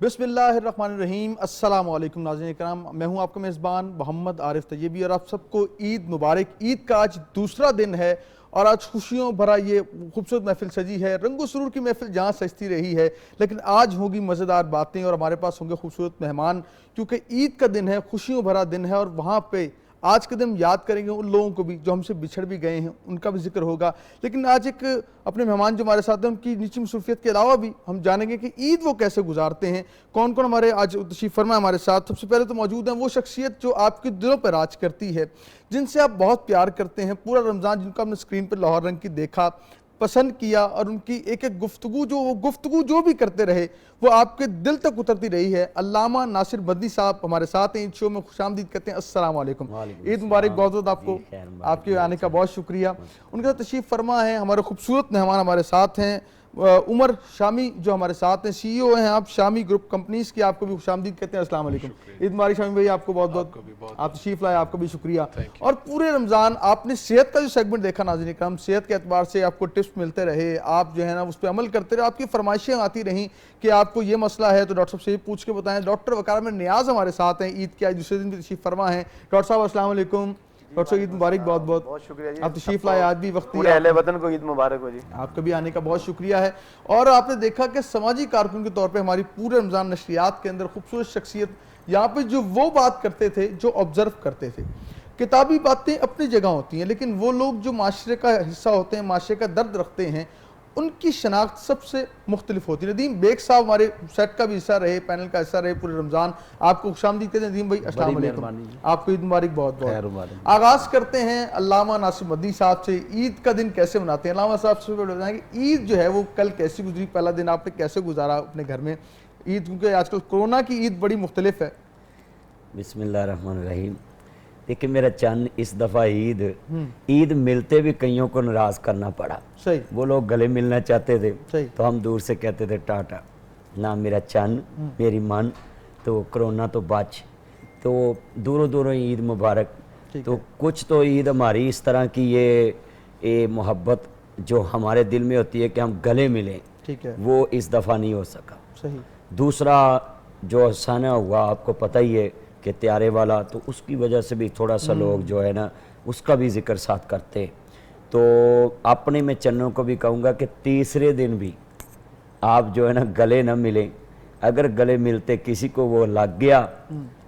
बिस्मिल्लाहिर्रहमानिर्रहीम। अस्सलाम वालेकुम नाज़रीन इकराम, मैं हूं आपका मेज़बान मोहम्मद आरिफ तैयबी और आप सबको ईद मुबारक। ईद का आज दूसरा दिन है और आज खुशियों भरा ये खूबसूरत महफिल सजी है। रंगो सुरूर की महफिल जहाँ सजती रही है, लेकिन आज होगी मज़ेदार बातें और हमारे पास होंगे खूबसूरत मेहमान, क्योंकि ईद का दिन है, खुशियों भरा दिन है। और वहाँ पे आज के दिन हम याद करेंगे उन लोगों को भी जो हमसे बिछड़ भी गए हैं, उनका भी जिक्र होगा। लेकिन आज एक अपने मेहमान जो हमारे साथ हैं, उनकी निजी मसरूफियत के अलावा भी हम जानेंगे कि ईद वो कैसे गुजारते हैं, कौन कौन हमारे आज तशरीफ़ फरमा हमारे साथ। सबसे पहले तो मौजूद हैं वो शख्सियत जो आपके दिलों पर राज करती है, जिनसे आप बहुत प्यार करते हैं। पूरा रमज़ान जिनको आपने स्क्रीन पर लाहौर रंग की देखा, पसंद किया, और उनकी एक एक गुफ्तगू जो भी करते रहे वो आपके दिल तक उतरती रही है। अल्लामा नासिर मदनी साहब हमारे साथ हैं, इस शो में खुशामदीद करते हैं। अस्सलाम वालेकुम, ईद मुबारक बहुत बहुत आपको, आपके आने का बहुत शुक्रिया। उनके साथ तशरीफ़ फरमा है हमारे खूबसूरत मेहमान हमारे साथ हैं उमर शामी जो हमारे साथ हैं, CEO हैं आप शामी ग्रुप कंपनीज की, आपको भी खुशामदीद कहते हैं। अस्सलाम वालेकुम, ईद मुबारक शामी भाई, आपको बहुत बहुत, आप तशरीफ लाए, आपका भी शुक्रिया। और पूरे रमज़ान आपने सेहत का जो सेगमेंट देखा नाज़रीन इकराम, सेहत के एतबार से आपको टिप्स मिलते रहे, आप जो है ना उस पर अमल करते रहे, आपकी फरमाइशें आती रहीं कि आपको ये मसला है तो डॉक्टर साहब से पूछ के बताएं। डॉक्टर वकार में नियाज़ हमारे साथ हैं, ईद के आज दूसरे दिन भी तशरीफ फरमा है। डॉक्टर साहब अस्सलाम वालेकुम। डॉक्टर साहब ईद मुबारक बहुत बहुत, बहुत शुक्रिया जी, आप तशरीफ लाए, आज भी वक्त पूरे अहले वतन को ईद मुबारक हो जी। आपका भी आने का बहुत शुक्रिया है। और आपने देखा कि समाजी कारकुन के तौर पे हमारी पूरे रमज़ान नशरियात के अंदर खूबसूरत शख्सियत यहाँ पे जो वो बात करते थे, जो ऑब्जर्व करते थे। किताबी बातें अपनी जगह होती हैं, लेकिन वो लोग जो माशरे का हिस्सा होते हैं, माशरे का दर्द रखते हैं, उनकी शनाख्त सबसे मुख्तलिफ होती है। नदीम बेग साहब हमारे सेट का भी हिस्सा रहे, पैनल का हिस्सा रहे पूरे रमज़ान, आपको खुशामदीद कहते हैं। नदीम भाई अस्सलाम वालेकुम, आपको ईद मुबारक बहुत बहुत। आगाज़ करते हैं अल्लामा नासिर मदनी साहब से, ईद का दिन कैसे मनाते हैं। अल्लामा साहब से बताएं कि ईद जो है वो कल कैसी गुजरी, पहला दिन आपने कैसे गुजारा अपने घर में ईद, क्योंकि आजकल कोरोना की ईद बड़ी मुख्तलिफ है। बिस्मिल्लाहिर्रहमानिर्रहीम। देखिए मेरा चंद इस दफ़ा ईद मिलते भी कईयों को नाराज़ करना पड़ा। सही, वो लोग गले मिलना चाहते थे सही, तो हम दूर से कहते थे टाटा ना मेरा चंद मेरी मन, तो कोरोना तो बच, तो दूरों दूरों ईद मुबारक। तो कुछ तो ईद हमारी इस तरह की ये मोहब्बत जो हमारे दिल में होती है कि हम गले मिलें, ठीक है, वो इस दफ़ा नहीं हो सका। सही। दूसरा जो अफसाना हुआ आपको पता ही है कि त्यारे वाला, तो उसकी वजह से भी थोड़ा सा लोग जो है ना उसका भी जिक्र साथ करते। तो अपने मैं चन्नों को भी कहूँगा कि तीसरे दिन भी आप जो है ना गले ना मिलें। अगर गले मिलते किसी को वो लग गया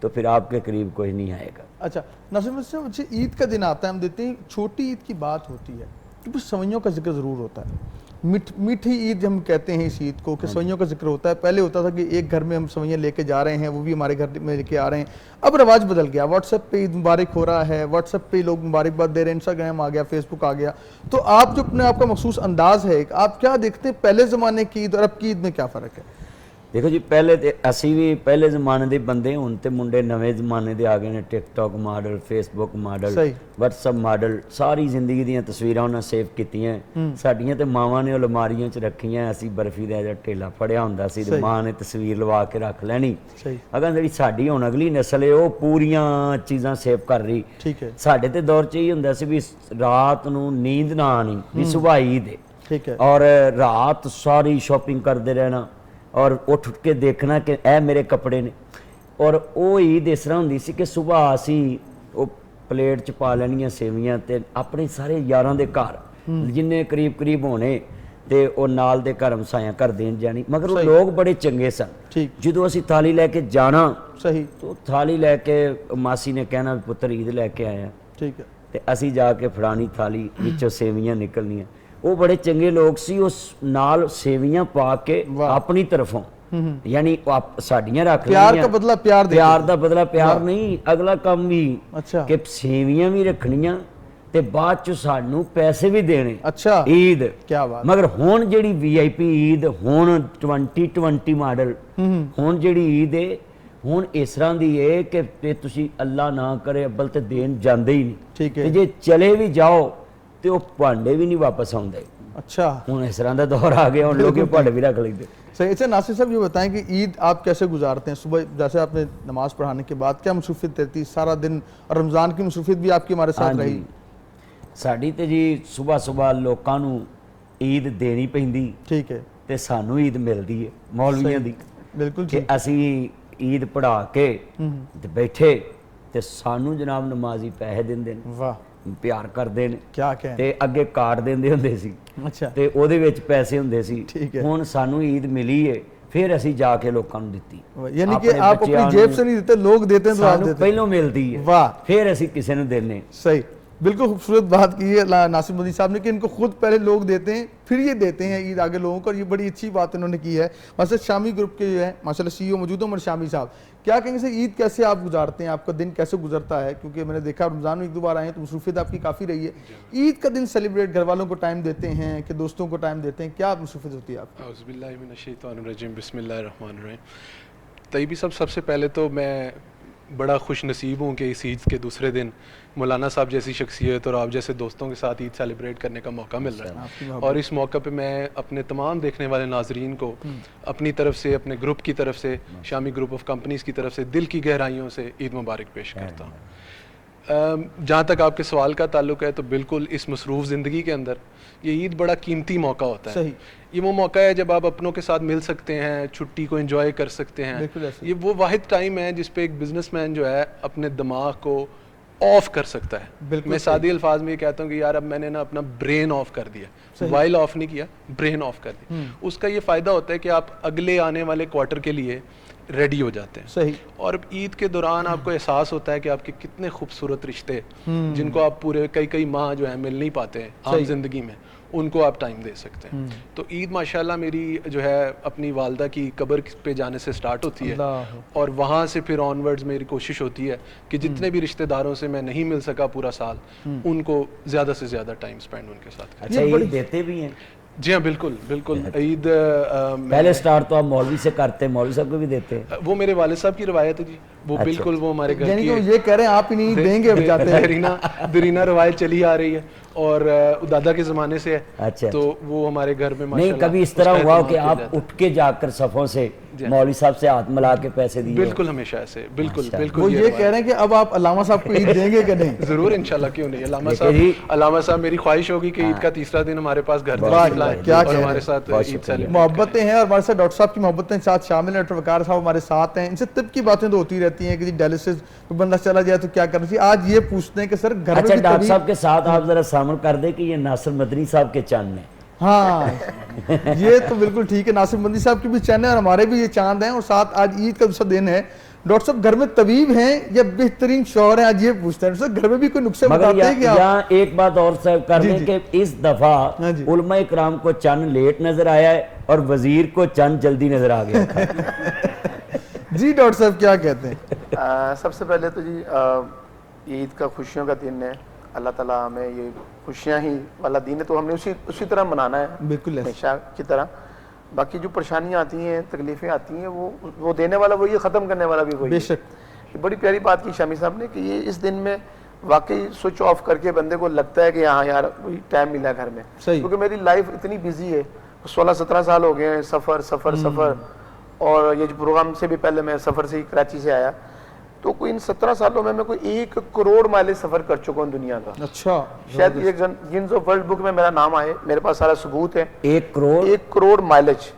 तो फिर आपके करीब कोई नहीं आएगा। अच्छा नासिर साहब, अच्छे ईद का दिन आता है, हम देते हैं छोटी ईद की बात होती है, क्योंकि सवैयों का जिक्र ज़रूर होता है। मीठी ईद हम कहते हैं इस ईद को, कि सवैयों का जिक्र होता है। पहले होता था कि एक घर में हम सवैयाँ लेके जा रहे हैं, वो भी हमारे घर में लेके आ रहे हैं। अब रवाज बदल गया, व्हाट्सएप पे ईद मुबारक हो रहा है, व्हाट्सएप पे लोग मुबारकबाद दे रहे हैं, इंस्टाग्राम आ गया, फेसबुक आ गया। तो आप जो अपने आपका मखसूस अंदाज़ है, आप क्या देखते हैं पहले ज़माने की ईद और अब की ईद में क्या फ़र्क है? देखो जी, पहले तो असी भी पहले जमाने के बंदे, हुण ते मुंडे नवे जमाने के आ गए ने। TikTok model, Facebook model, WhatsApp model, सारी जिंदगी दी तस्वीरां उन्हें सेव कीतियां। साडियां ते मावां ने अलमारियां च रखियां, असी बर्फी दा ढेला फड़िया हुंदा सी ते मां ने तस्वीर लवा के रख लैनी। अगर जिहड़ी साडी हुण अगली नस्ल है वो पूरियां चीज़ां सेव कर रही। ठीक है, साडे ते दौर च ही हुंदा सी भी रात नूं नींद ना आनी, भी सुबह ईद है, ठीक है, और रात सारी शॉपिंग करते रहना और उठ के देखना कि ए मेरे कपड़े ने। और वो ईद इस तरह होंदी सी कि सुबह असी वो प्लेट च पा लैनियां सेवियां ते अपने सारे यारां दे घर जिन्ने करीब करीब होने ते वो नाल दे घर हमसायां घर देन जानी। मगर वो लोग बड़े चंगे सन। जदों असी थाली लैके जाना, सही, तो थाली लैके मासी ने कहना पुत्तर ईद लैके आया, ठीक है, ते असी जाके फड़ानी थाली, विचों सेवियां निकलनियां। वो बड़े चंगे लोग सी, उस नाल सेवियां पा के अपनी तरफों, यानी साड़ियां रख प्यार का बदला प्यार, प्यार दा बदला प्यार नहीं, अगला काम भी। अच्छा, कि सेवियां भी रखनियां ते बाद च सानू पैसे भी देने। अच्छा, ईद क्या बात। मगर हुण जेड़ी VIP ईद, हुण 2020 मॉडल, हुण जेड़ी ईद है हुण इस तरह दी है कि तुसी अल्लाह ना करे अब्बल ते देन जांदे ही नहीं। ठीक है, जे चले भी जाओ तो वो भांडे भी नहीं वापस आते। अच्छा, हुण इस तरह का दौर आ गया, हुण लोग भांडे भी रख लेते। सही। अच्छा नासिर साहब, ये बताएं कि ईद आप कैसे गुजारते हैं? सुबह जैसे आपने नमाज पढ़ाने के बाद क्या मसरूफियत रहती है सारा दिन, और रमज़ान की मसरूफियत भी आपकी हमारे साथ रही? साड़ी तो जी सुबह सुबह लोगों ईद देनी पैंदी, ठीक है, ते सानू ईद मिलती है मौलवियां दी। ਬਿਲਕੁਲ ਕਿ ਅਸੀਂ ਈਦ ਪੜ੍ਹਾ ਕੇ ਤੇ ਬੈਠੇ ਤੇ ਸਾਨੂੰ ਜਨਾਬ ਨਮਾਜ਼ੀ ਪੈਸੇ ਦਿੰਦੇ ਨੇ, ਵਾਹ ਪਿਆਰ ਕਰਦੇ ਨੇ क्या कहें। ਤੇ ਅੱਗੇ ਕਾਰਡ ਦਿੰਦੇ ਹੁੰਦੇ ਸੀ अच्छा ਤੇ ਉਹਦੇ ਵਿੱਚ ਪੈਸੇ ਹੁੰਦੇ ਸੀ। ਠੀਕ ਹੈ। ਹੁਣ ਸਾਨੂੰ ਈਦ ਮਿਲੀ ਏ, ਫਿਰ ਅਸੀਂ ਜਾ ਕੇ ਲੋਕਾਂ ਨੂੰ ਦਿੱਤੀ। यानी कि ਆਪਣੇ आप अपनी ਬੱਚਿਆਂ जेब ਨੂੰ से नहीं देते, लोग देते हैं तो आप ਸਾਨੂੰ देते हैं। ਪਹਿਲੋਂ ਮਿਲਦੀ ਹੈ, वाह ਫਿਰ ਅਸੀਂ ਕਿਸੇ ਨੂੰ ਦਿੰਨੇ। सही, बिल्कुल खूबसूरत बात की है नासिर मदनी साहब ने कि इनको खुद पहले लोग देते हैं फिर ये देते हैं ईद आगे लोगों को, और ये बड़ी अच्छी बात इन्होंने की है। माशाल्लाह शामी ग्रुप के जो है माशाल्लाह CEO मौजूद हैं उमर शामी साहब, क्या कहेंगे सर ईद कैसे आप गुजारते हैं, आपका दिन कैसे गुजरता है? क्योंकि मैंने देखा रमज़ान में एक दो बार आए हैं तो मसरूफियत आपकी काफ़ी रही है। ईद का दिन सेलिब्रेट घर वालों को टाइम देते हैं कि दोस्तों को टाइम देते हैं, क्या मसरूफियत होती है आपकी? औज़ुबिल्लाहिमिनश्शैतानिर्रजीम बिस्मिल्लाहिर्रहमानिर्रहीम। तैयबी साहब, सबसे पहले तो मैं बड़ा खुश नसीब हूँ कि इस ईद के दूसरे दिन मौलाना साहब जैसी शख्सियत और आप जैसे दोस्तों के साथ ईद सेलिब्रेट करने का मौका मिल रहा है। और इस मौका पे मैं अपने तमाम देखने वाले नाजरीन को अपनी तरफ से, अपने ग्रुप की तरफ से, शामी ग्रुप ऑफ कंपनीज़ की तरफ से दिल की गहराइयों से ईद मुबारक पेश करता हूँ। जहाँ तक आपके सवाल का ताल्लुक है तो बिल्कुल इस मसरूफ़ ज़िंदगी के अंदर ये ईद बड़ा कीमती मौका होता है। सही। ये वो मौका है जब आप अपनों के साथ मिल सकते हैं, छुट्टी को एंजॉय कर सकते बिल्कुल हैं। ऐसे। ये वो वाहिद टाइम है जिस पे एक बिजनेसमैन जो है अपने दिमाग को ऑफ कर सकता है। बिल्कुल मैं सही। सादी अल्फाज में ये कहता हूँ कि यार अब मैंने ना अपना ब्रेन ऑफ कर दिया, मोबाइल ऑफ नहीं किया, ब्रेन ऑफ कर दिया। उसका ये फ़ायदा होता है कि आप अगले आने वाले क्वार्टर के लिए रेडी हो जाते हैं। सही। और ईद के दौरान आपको एहसास होता है कि आपके कितने खूबसूरत रिश्ते जिनको आप पूरे कई कई माह जो है मिल नहीं पाते हैं आम जिंदगी में, उनको आप टाइम दे सकते हैं। तो ईद माशाल्लाह मेरी जो है अपनी वालदा की कब्र पे जाने से स्टार्ट होती है अल्लाह। और वहाँ से फिर ऑनवर्ड्स मेरी कोशिश होती है कि जितने भी रिश्तेदारों से मैं नहीं मिल सका पूरा साल, उनको ज़्यादा से ज़्यादा टाइम स्पेंड उनके साथ करें। अच्छा, ईद देते भी हैं? जी हाँ, बिल्कुल बिल्कुल। ईद पहले स्टार्ट तो आप मौलवी से करते हैं, मौलवी साहब को भी देते हैं? वो मेरे वालिद साहब की रवायत है जी, वो बिल्कुल वो हमारे घर यानी की कि है। वो ये कह रहे हैं आप ही नहीं देंगे अब जाते हैं। दरीना रवायत चली आ रही है और दादा के ज़माने से है। अच्छा। तो वो हमारे घर में नहीं, माशाल्लाह कभी इस तरह उसका हुआ हो कि एहतमाम किया आप जाता है। उठ के जाकर सफ़ों से मौलवी साहब से हाथ मिला के पैसे दिए? बिल्कुल, हमेशा ऐसे, बिल्कुल माशाल्लाह। बिल्कुल। वो ये कह रहे हैं कि अब आप अल्लामा साहब को ईद देंगे कि नहीं? जरूर इंशाल्लाह, क्यों नहीं। देखिए अल्लामा साहब मेरी ख्वाहिश होगी कि ईद का तीसरा दिन हमारे पास घर वाह, तशरीफ वाह, लाएं क्या और कह रहे हमारे हैं। साथ बहुत ईद शुक्रिया। सेलिब्रेट मोहब्बतें हैं और हमारे साथ डॉक्टर साहब की मोहब्बतें साथ शामिल है। डॉक्टर वकार साहब हमारे साथ हैं, इनसे तिब की बातें तो होती रहती हैं कि जी डायलिसिस कोई बंदा चला जाए तो क्या करना चाहिए। आज ये पूछते हैं कि सर घर में अच्छा, भी डॉक्टर तभी- साहब के साथ आप जरा शामिल कर दें कि ये नासिर मदनी साहब के चंद हैं। हाँ ये तो बिल्कुल ठीक है, नासिर मदनी साहब की भी चांद है और हमारे भी ये चांद हैं, और साथ आज ईद का दूसरा दिन है। डॉक्टर साहब घर में तबीब हैं या बेहतरीन शौहर हैं, आज ये पूछते हैं। सर घर में भी कोई नुस्खे मगर बताते हैं कि आप? यहाँ एक बात और कर जी, दें जी। कि इस दफा हाँ जी। उलमा इकराम को चंद लेट नजर आया है और वजीर को चंद जल्दी नजर आ गया था। जी डॉक्टर साहब क्या कहते हैं? सबसे पहले तो जी ईद का खुशियों का दिन है। अल्लाह ताला हमें ये खुशियाँ ही वाला दिन है तो हमने उसी तरह मनाना है, बिल्कुल ऐसे। हमेशा की तरह। बाकी जो परेशानियाँ आती हैं, तकलीफ़ें आती हैं, वो देने वाला वही है, ख़त्म करने वाला भी वही है। बेशक। ये बड़ी प्यारी बात की शामी साहब ने कि ये इस दिन में वाकई स्विच ऑफ करके बंदे को लगता है कि हाँ यार कोई टाइम मिला घर में। सही। क्योंकि मेरी लाइफ इतनी बिजी है, 16-17 साल हो गए हैं सफ़र सफ़र सफ़र, और ये जो प्रोग्राम से भी पहले मैं सफ़र से ही कराची से आया, तो कोई इन 17 सालों में मैं कोई 1 करोड़ माइलेज सफ़र कर चुका हूँ दुनिया का। अच्छा, शायद ये गिनीज ऑफ वर्ल्ड बुक में मेरा नाम आए, मेरे पास सारा सबूत है। 1 करोड़ 1 करोड़ माइलेज,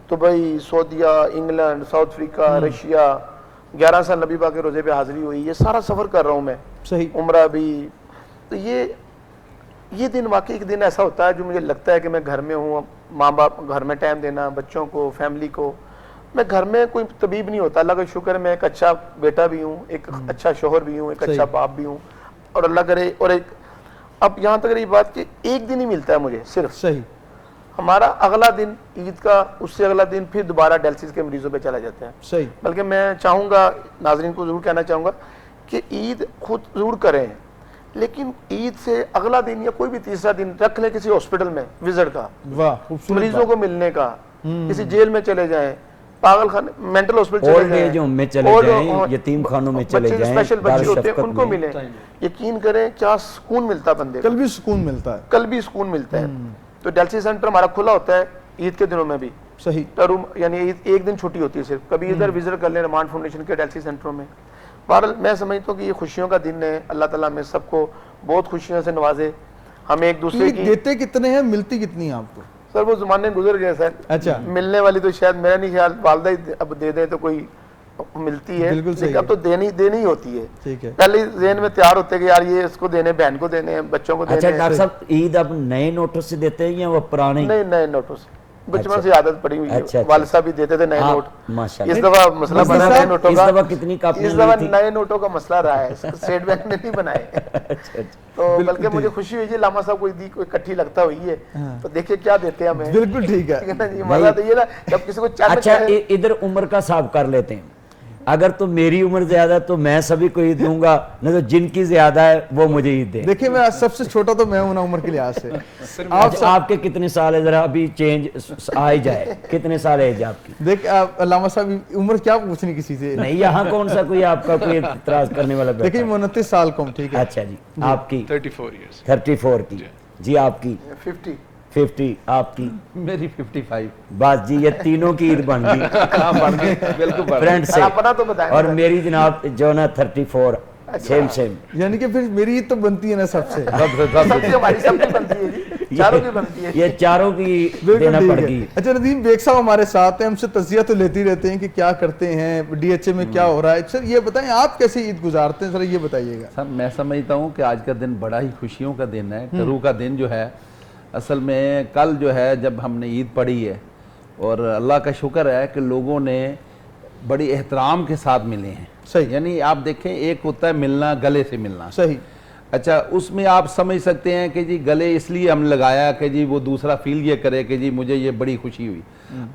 दुबई, सऊदीया, इंग्लैंड, साउथ अफ्रीका, रशिया, 11 साल नबी पाक के रोजे पे हाजिरी हुई, ये सारा सफ़र कर रहा हूँ मैं, सही। उम्रा भी। तो ये दिन वाकई एक दिन ऐसा होता है जो मुझे लगता है कि मैं घर में हूँ, माँ बाप घर में टाइम देना, बच्चों को, फैमिली को। मैं घर में कोई तबीब नहीं होता, अल्लाह का शुक्र है मैं एक अच्छा बेटा भी हूँ, एक अच्छा शोहर भी हूँ, एक अच्छा बाप भी हूँ, और अल्लाह करे। और एक अब यहाँ तक रही बात कि एक दिन ही मिलता है मुझे सिर्फ, सही। हमारा अगला दिन ईद का, उससे अगला दिन फिर दोबारा डायलिसिस के मरीजों पे चला जाता है। सही। बल्कि मैं चाहूँगा, नाजरीन को ज़रूर कहना चाहूँगा कि ईद खुद ज़रूर करें, लेकिन ईद से अगला दिन या कोई भी तीसरा दिन रख लें किसी हॉस्पिटल में विजिट का, वाह, खूबसूरत मरीजों को मिलने का, किसी जेल में चले जाएं, पागल खाने, मेंटल हॉस्पिटल चले ओल्ड एज होम में चले जाएं, यतीम खानों में चले जाएं, स्पेशल बच्चे होते हैं दारुल उनको में। मिले। यकीन करें क्या सुकून मिलता है बंदे को, कल भी सुकून मिलता है। कल भी सुकून मिलता है। तो डायलिसिस सेंटर हमारा खुला होता है ईद के दिनों में भी, सही। रूम यानी एक दिन छुट्टी होती है सिर्फ, कभी इधर विजिट कर लें रमान फाउंडेशन के डायलिसिस सेंटरों में। बहरहाल मैं समझता हूँ कि ये खुशियों का दिन है, अल्लाह ताला में सबको बहुत खुशियों से नवाजे, हमें एक दूसरे ईद की। देते कितने हैं, मिलती कितनी है आपको? سر وہ زمانے گزر گئے سر. اچھا ملنے والی تو شاید میرا نہیں خیال والدہ ہی اب دے دیں تو کوئی ملتی ہے, بالکل صحیح لیکن اب تو دینی ہی ہوتی ہے. ٹھیک ہے. پہلے ذہن میں تیار ہوتے کہ یار یہ اس کو دینے, بہن کو دینے, بچوں کو اچھا دینے. ڈاکٹر صاحب عید اب نئے نوٹوں سے دیتے ہیں یا وہ پرانے ہی؟ نہیں نئے نوٹوں سے بچپن سے عادت پڑی ہوئی اچھا، ہے. اچھا. والد صاحب بھی دیتے تھے نئے آپ نوٹ. ماشاءاللہ. اس دفعہ مسئلہ بنا نئے نوٹوں اس کا. دفعہ کتنی کاپیاں اس دفعہ لی تھی؟ نئے نوٹوں کا مسئلہ رہا ہے, اسٹیٹ بینک نے نہیں بنائے. اچھا اچھا. تو بلکہ مجھے خوشی ہوئی جی لاما صاحب کوئی دی کوئی کٹھی لگتا ہوئی ہے تو دیکھیں کیا دیتے ہیں ہمیں. بالکل ٹھیک ہے. ٹھیک ہے نا جی, مزہ تو یہ نا جب کسی کو چاند اچھا ادھر عمر کا حساب کر لیتے ہیں. اگر تو میری عمر زیادہ تو میں سبھی کو عید دوں گا, نہیں تو جن کی زیادہ ہے وہ مجھے عید دے. دیکھیں میں سب سے چھوٹا تو میں ہوں نا عمر کے لحاظ سے. آپ کے کتنے سال ہے ذرا ابھی چینج آ ہی جائے, کتنے سال ہے آپ کی؟ دیکھ علامہ صاحب عمر کیا پوچھنی کسی سے, نہیں یہاں کون سا کوئی آپ کا کوئی اعتراض کرنے والا بیٹھا دیکھیں 29 سال کا ہوں. ٹھیک ہے. اچھا جی آپ کی 34 years. 34 کی. جی آپ کی 50. 50. آپ کی میری 55. بس جی یہ تینوں کی عید بن گئی بالکل فرینڈ سے. اپنا تو بتائیں. اور میری جناب جو نا 34 سیم سیم. یعنی کہ پھر میری عید تو بنتی ہے نا سب سے. سب سے ہماری سب کی بنتی ہے جی, چاروں کی بنتی ہے. یہ چاروں کی دینا پڑ گئی. اچھا ندیم بیگ صاحب ہمارے ساتھ ہیں, ہم سے تجزیہ تو لیتے رہتے ہیں کہ کیا کرتے ہیں ڈی ایچ اے میں کیا ہو رہا ہے. سر یہ بتائیں آپ کیسے عید گزارتے ہیں, سر یہ بتائیے گا. سر میں سمجھتا ہوں کہ آج کا دن بڑا ہی خوشیوں کا دن ہے. ٹرو کا دن جو ہے اصل میں کل جو ہے جب ہم نے عید پڑھی ہے اور اللہ کا شکر ہے کہ لوگوں نے بڑی احترام کے ساتھ ملے ہیں. صحیح. یعنی آپ دیکھیں ایک ہوتا ہے ملنا, گلے سے ملنا. صحیح. اچھا اس میں آپ سمجھ سکتے ہیں کہ جی گلے اس لیے ہم لگایا کہ جی وہ دوسرا فیل یہ کرے کہ جی مجھے یہ بڑی خوشی ہوئی.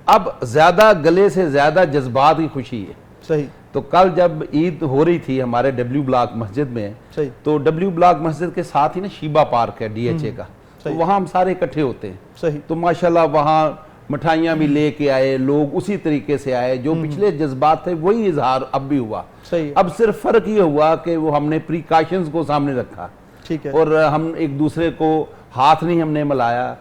اب زیادہ گلے سے زیادہ جذبات کی خوشی ہے. صحیح. تو کل جب عید ہو رہی تھی ہمارے ڈبلیو بلاک مسجد میں, صحیح. تو ڈبلیو بلاک مسجد کے ساتھ ہی نا شیبا پارک ہے ڈی ایچ اے کا, تو وہاں ہم سارے اکٹھے ہوتے ہیں. صحیح. تو ماشاءاللہ وہاں مٹھائیاں بھی لے کے آئے, لوگ اسی طریقے سے آئے, جو پچھلے جذبات تھے وہی اظہار اب بھی ہوا. صحیح. اب صرف فرق یہ ہوا کہ وہ ہم نے پریکاشنز کو سامنے رکھا. ٹھیک ہے. اور ہم ایک دوسرے کو ہاتھ نہیں ہم نے ملایا,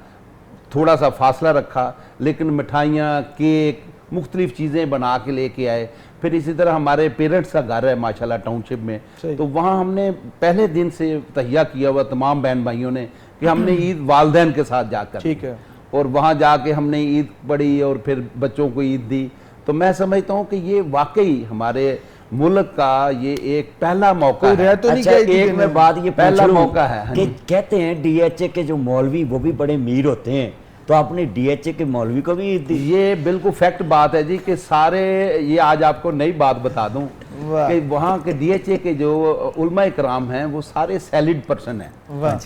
تھوڑا سا فاصلہ رکھا, لیکن مٹھائیاں, کیک, مختلف چیزیں بنا کے لے کے آئے. پھر اسی طرح ہمارے پیرنٹس کا گھر ہے ماشاءاللہ ٹاؤن شپ میں, تو وہاں ہم نے پہلے دن سے تہیہ کیا ہوا تمام بہن بھائیوں نے کہ ہم نے عید والدین کے ساتھ جا کر, ٹھیک ہے, اور وہاں جا کے ہم نے عید پڑھی اور پھر بچوں کو عید دی. تو میں سمجھتا ہوں کہ یہ واقعی ہمارے ملک کا یہ ایک پہلا موقع ہے. اچھا ایک میں بات یہ پہلا پوچھ لوں موقع ہے کہ کہتے ہیں ڈی ایچ اے کے جو مولوی وہ بھی بڑے امیر ہوتے ہیں, تو آپ نے ڈی ایچ اے کے مولوی کو بھی عید دی؟ یہ بالکل فیکٹ بات ہے جی کہ سارے, یہ آج آپ کو نئی بات بتا دوں کہ وہاں کے ڈی ایچ اے کے جو علماء کرام ہیں وہ سارے سیلڈ پرسن ہیں,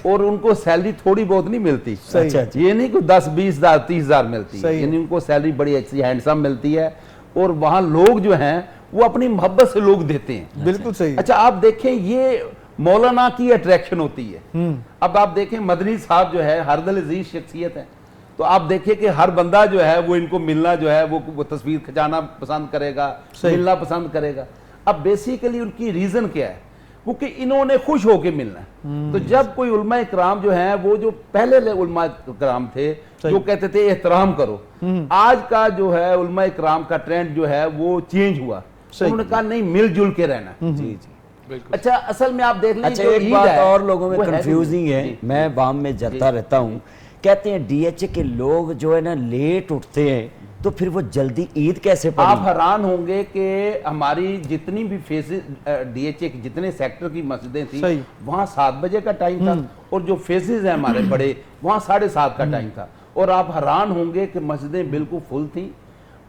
اور ان کو سیلری تھوڑی بہت نہیں ملتی. یہ نہیں کہ 10-20 ہزار 30 ہزار ملتی, یعنی ان کو سیلری بڑی اچھی ہینڈسم ملتی ہے, اور وہاں لوگ جو ہیں وہ اپنی محبت سے لوگ دیتے ہیں. بالکل صحیح. اچھا آپ دیکھیں یہ مولانا کی اٹریکشن ہوتی ہے. اب آپ دیکھیں مدنی صاحب جو ہے ہر دل عزیز شخصیت ہے, تو آپ دیکھیں کہ ہر بندہ جو ہے وہ ان کو ملنا جو ہے وہ تصویر کھچانا پسند کرے گا, ملنا پسند کرے گا. اب بیسیکلی ان کی ریزن کیا ہے, کیونکہ انہوں نے خوش ہو کے ملنا ہے. تو جب کوئی علماء اکرام جو ہیں وہ جو پہلے علماء اکرام تھے جو کہتے تھے احترام کرو, آج کا جو ہے علماء اکرام کا ٹرینڈ جو ہے وہ چینج ہوا. انہوں نے کہا نہیں مل جل کے رہنا. جی جی. اچھا اصل میں آپ دیکھ لیں اچھا ایک بات اور لوگوں میں کنفیوزنگ ہے, میں وام میں جلتا رہتا ہوں, کہتے ہیں ڈی ایچ اے کے لوگ جو ہے نا لیٹ اٹھتے ہیں تو پھر وہ جلدی عید کیسے پڑھی؟ آپ حیران ہوں گے کہ ہماری جتنی بھی فیزز ڈی ایچ اے کی جتنے سیکٹر کی مسجدیں تھیں وہاں 7 بجے کا ٹائم تھا, اور جو فیزز ہیں ہمارے بڑے وہاں 7:30 کا ٹائم تھا. اور آپ حیران ہوں گے کہ مسجدیں بالکل فل تھیں,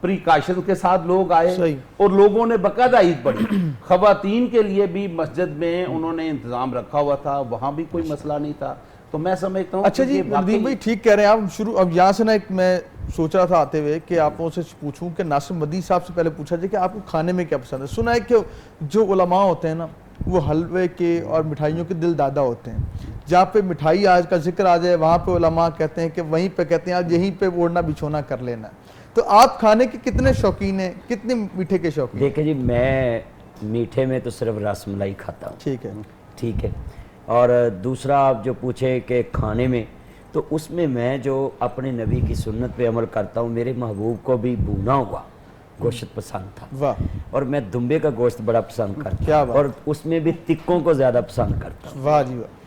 پریکاشن کے ساتھ لوگ آئے, اور لوگوں نے باقاعدہ عید پڑھی. خواتین کے لیے بھی مسجد میں انہوں نے انتظام رکھا ہوا تھا, وہاں بھی کوئی مسئلہ نہیں تھا. تو میں سمجھتا ہوں. اچھا جی ندیم بھائی ٹھیک کہہ رہے ہیں آپ. شروع اب یہاں سے نا ایک میں سوچ رہا تھا آتے ہوئے کہ آپ سے پوچھوں کہ ناصر مدنی صاحب سے پہلے پوچھا جائے کہ آپ کو کھانے میں کیا پسند ہے. سنا ہے کہ جو علماء ہوتے ہیں نا وہ حلوے کے اور مٹھائیوں کے دل دادا ہوتے ہیں. جہاں پہ مٹھائی آج کا ذکر آ جائے وہاں پہ علماء کہتے ہیں کہ وہیں پہ کہتے ہیں آج یہیں پہ اوڑھنا بچھونا کر لینا. تو آپ کھانے کے کتنے شوقین ہیں, کتنے میٹھے کے شوقین؟ دیکھیں جی میں میٹھے میں تو صرف رس ملائی کھاتا ہوں. ٹھیک ہے. ٹھیک ہے. اور دوسرا آپ جو پوچھے کہ کھانے میں, تو اس میں جو اپنے نبی کی سنت پہ عمل کرتا ہوں, میرے محبوب کو بھی بھونا ہوا گوشت پسند تھا. واہ. اور میں دمبے کا گوشت بڑا پسند کرتا کیا ہوں, اور اس میں بھی تکوں کو زیادہ پسند کرتا ہوں. واہ جی واہ.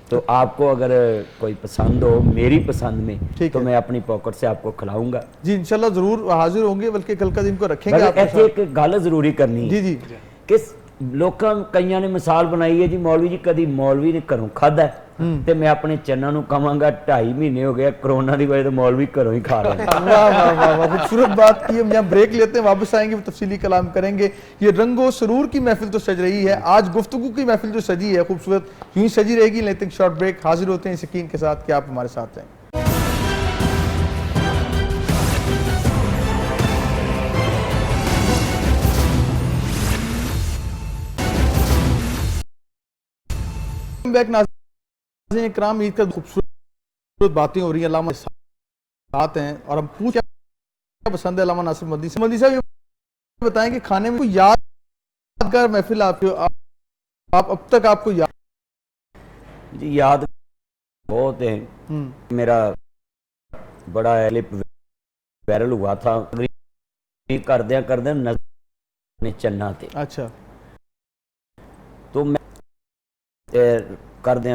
تو آپ کو اگر کوئی پسند ہو میری پسند میں ٹھیک تو ہے۔ میں اپنی پاکٹ سے آپ کو کھلاؤں گا۔ جی انشاءاللہ ضرور حاضر ہوں گے، بلکہ کل کا دن کو رکھیں گے آپ کے ایسے ساتھ۔ ایک گل ضروری کرنی جی جی کہ لوکاں کئیاں نے مثال بنائی ہے جی مولوی جی کدی مولوی نے گھروں کھادا ہے تے میں اپنے چناں نوں کہاں گا 2.5 مہینے ہو گئے کرونا دی وجہ تو مولوی گھروں ہی کھا رہے ہیں۔ واہ واہ واہ واہ، خوبصورت بات کی۔ ہم یہاں بریک لیتے ہیں، واپس آئیں گے تفصیلی کلام کریں گے۔ یہ رنگ و سرور کی محفل تو سج رہی ہے، آج گفتگو کی محفل جو سجی ہے خوبصورت یوں ہی سجی رہے گی، لیتے ہیں شارٹ بریک، حاضر ہوتے ہیں اس یقین کے ساتھ کہ آپ ہمارے ساتھ رہیں۔ بیک ناظرین اکرام، عید کا خوبصورت باتیں ہو رہی ہیں، علامہ ساتھ ہیں اور ہم پوچھ کیا پسند ہے علامہ ناصر مدنی سے۔ مدنی صاحب یہ بتائیں کہ کھانے میں کوئی یادگار محفل آپ اب تک آپ کو یاد؟ جی یاد بہت ہیں۔ میرا بڑا کلپ وائرل ہوا تھا کردیا نظر چنا تے، اچھا تو میں کردیا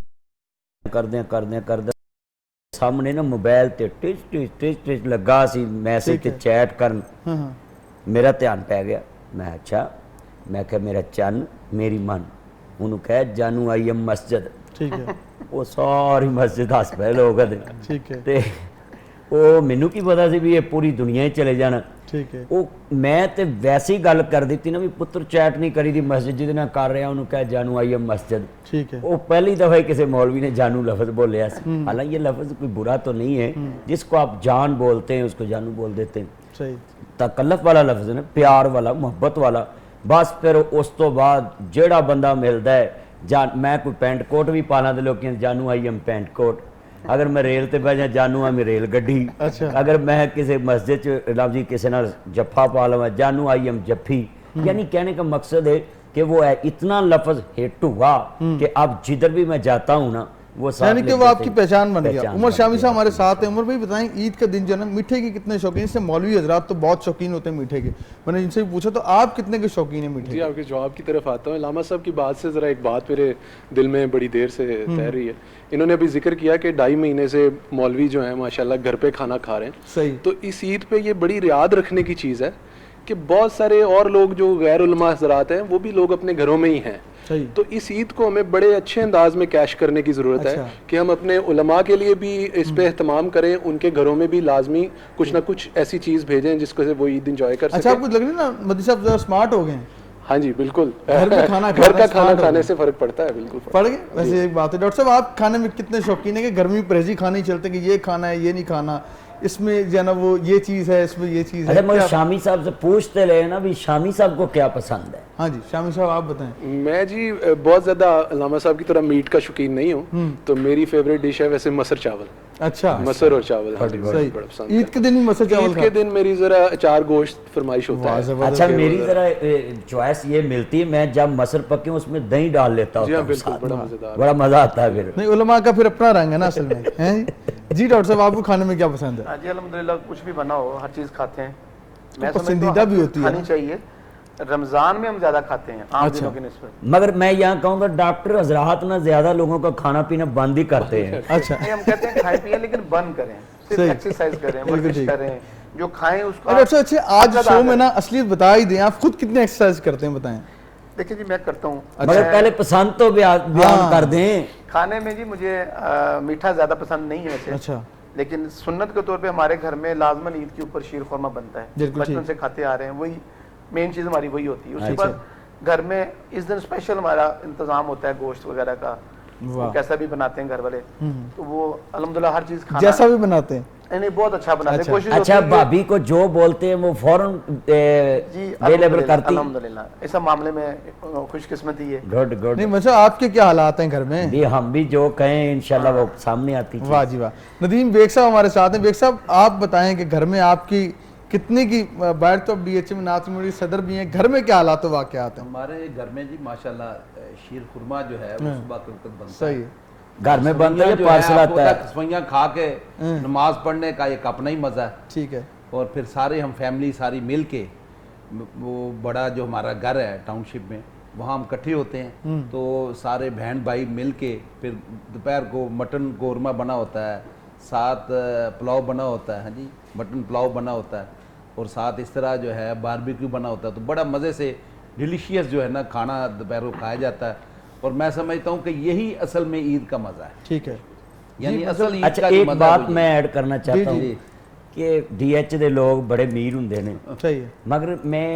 سامنے نا موبائل تے ٹچ لگا سی میسج تے چیٹ کرن، میرا دھیان پی گیا، میں اچھا میں کہ میرا چن میری من، انہوں کہا جانو آئی ایم مسجد، ٹھیک ہے وہ ساری مسجد ہس پہ لوگ ٹھیک ہے تے وہ مینوں کی پتا سی بھی یہ پوری دنیا ہی چلے جانا۔ ٹھیک ہے وہ میں تے ویسی گل کر دیتی نا بھی پتر چیٹ نہیں کری دی مسجد جہد نہ کر رہا انہوں کہا جانو آئی ایم مسجد، ٹھیک ہے وہ پہلی دفعہ کسی مولوی نے جانو لفظ بولیا سی، حالانکہ یہ لفظ کوئی برا تو نہیں ہے، جس کو آپ جان بولتے ہیں اس کو جانو بول دیتے ہیں، صحیح تکلف والا لفظ ہے، پیار والا محبت والا۔ بس پھر اس تو بعد جیڑا بندہ ملتا ہے میں کوئی پینٹ کوٹ بھی پالا تو لوگ جانو آئی ایم پینٹ کوٹ، اگر میں ریل تے بہ جا جانو آئی ریل گڈی، اگر میں کسی مسجد جی کسی نال جفا پا لوا جانو آئی ایم جفی، یعنی کہنے کا مقصد ہے کہ وہ اتنا لفظ ہٹ ہوا کہ اب جدھر بھی میں جاتا ہوں نا وہ یعنی کہ وہ آپ کی پہچان بن گیا۔ عمر شامی صاحب ہمارے ساتھ ہیں۔ عمر بھائی بتائیں عید کا دن جو ہے نا میٹھے کے کتنے شوقین؟ اس سے مولوی حضرات تو بہت شوقین ہوتے ہیں میٹھے کے، میں نے ان سے بھی پوچھا تو آپ کتنے کے شوقین ہیں میٹھے؟ جی آپ کے جواب کی طرف آتا ہوں۔ علامہ صاحب کی بات سے ذرا ایک بات میرے دل میں بڑی دیر سے تیر رہی ہے۔ انہوں نے ابھی ذکر کیا کہ 2.5 مہینے سے مولوی جو ہیں ماشاءاللہ گھر پہ کھانا کھا رہے ہیں، صحیح، تو اس عید پہ یہ بڑی یاد رکھنے کی چیز ہے کہ بہت سارے اور لوگ جو غیر علماء حضرات ہیں وہ بھی لوگ اپنے گھروں میں ہی ہیں، تو اس عید کو ہمیں بڑے اچھے انداز میں کیش کرنے کی ضرورت ہے کہ ہم اپنے علماء کے لیے بھی اس پہ اہتمام کریں، ان کے گھروں میں بھی لازمی کچھ نہ کچھ ایسی چیز بھیجیں جس کو وہ عید انجوائے کر سکیں۔ اچھا آپ کو لگ رہی ہے نا مدنی صاحب ذرا سمارٹ ہو گئے ہیں؟ ہاں جی بالکل، گھر کا کھانا کھانے سے فرق پڑتا ہے، بالکل پڑ گئے۔ ویسے ایک بات ہے ڈاکٹر صاحب آپ کھانے میں کتنے شوقین ہیں کہ گرمی پرہیزی کھانے ہی چلتے ہیں کہ یہ کھانا ہے یہ نہیں کھانا، اس میں جو ہے نا وہ یہ چیز ہے اس میں یہ چیز ہے؟ اچھا مگر شامی صاحب سے پوچھتے رہے نا بھی شامی صاحب کو کیا پسند ہے؟ ہاں جی شامی صاحب آپ بتائیں۔ میں جی بہت زیادہ علامہ صاحب کی طرح میٹ کا شوقین نہیں ہوں، تو میری فیوریٹ ڈش ہے ویسے مسر چاول، اچھا مسر اور چاول صحیح۔ بڑا پسند۔ عید کے دن بھی مسر چاول عید کے دن میری ذرا اچار گوشت فرمائش ہوتا ہے۔ اچھا میری ذرا چوائس یہ ملتی ہے میں جب مسر پکے اس میں دہی ڈال لیتا جی ہاں ہوں، بالکل، بڑا مزیدار، بڑا مزہ آتا ہے پھر۔ نہیں علماء کا پھر اپنا رنگ ہے نا اصل میں، ہیں جی ڈاکٹر صاحب آپ کو کھانے میں کیا پسند ہے؟ جی الحمدللہ کچھ بھی بنا ہو ہر چیز کھاتے ہیں، میں پسندیدہ بھی ہوتی ہے کھانی چاہیے۔ رمضان میں ہم زیادہ کھاتے ہیں عام دنوں کی نسبت، مگر میں یہاں کہوں گا ڈاکٹر حضرات نا زیادہ لوگوں کا کھانا پینا بند ہی کرتے ہیں۔ اچھا ہم کہتے ہیں کھائیں پیئیں لیکن بند کریں، صرف ایکسرسائز کریں، ورزش کریں، جو کھائیں اس کو۔ ڈاکٹر صاحب اچھا آج شو میں نا اصلیت بتا ہی دیں، آپ خود کتنے ایکسرسائز کرتے ہیں بتائیں؟ دیکھیں جی میں کرتا ہوں، مگر پہلے پسند تو بیان کر دیں۔ کھانے میں جی مجھے میٹھا زیادہ پسند نہیں ہے ویسے، اچھا لیکن سنت کے طور پہ ہمارے گھر میں لازماً عید کے اوپر شیر خورما بنتا ہے، بچپن سے کھاتے آ رہے ہیں، وہی مین چیز ہماری وہی ہوتی ہے۔ اس کے بعد گھر میں اس دن اسپیشل ہمارا انتظام ہوتا ہے گوشت وغیرہ کا، کیسا بھی بناتے ہیں گھر والے، تو وہ الحمدللہ ہر چیز کھانا جیسا بھی بناتے ہیں نہیں بہت اچھا بناتے ہیں، کوشش اچھا بھابی کو جو بولتے ہیں وہ فوراً اویلیبل کرتی؟ الحمدللہ ایسا معاملے میں خوش قسمتی ہے۔ Good good. نہیں مجھے آپ کے کیا حالات ہیں گھر میں؟ جی ہم بھی جو کہیں انشاءاللہ وہ سامنے آتی۔ واہ جی واہ۔ ندیم بیگ صاحب ہمارے ساتھ ہیں۔ بیگ صاحب آپ بتائیں کہ گھر میں آپ کی کتنے کی باہر تو ڈی ایچ ایم ناظم مری صدر بھی ہیں، گھر میں کیا حالات و واقعات ہیں؟ ہمارے گھر میں جی ماشاءاللہ شیر خورما جو ہے وہ صبح کے وقت بنتا ہے، صحیح ہے، گھر میں بنتا ہے پارسل آتا ہے، تسویاں کھا کے نماز پڑھنے کا ایک اپنا ہی مزہ ہے، ٹھیک ہے، اور پھر سارے ہم فیملی ساری مل کے وہ بڑا جو ہمارا گھر ہے ٹاؤن شپ میں वहाँ हम इकट्ठे होते हैं, तो सारे बहन भाई मिल के फिर दोपहर को मटन कौरमा बना होता है, साथ पुलाव बना होता है, हाँ जी, मटन पुलाव बना होता है, और साथ इस तरह जो है बारबेक्यू बना होता है। तो बड़ा मज़े से डिलीशियस जो है ना खाना दोपहर को खाया जाता है, और मैं समझता हूँ कि यही असल में ईद का मज़ा है। ठीक है। यानी असल ईद अच्छा का जो एक मज़ा है बात वो ये। मैं ऐड करना चाहता जी, हूँ कि DH ਦੇ ਲੋਕ ਬੜੇ ਅਮੀਰ ਹੁੰਦੇ ਨੇ, सही है। मगर मैं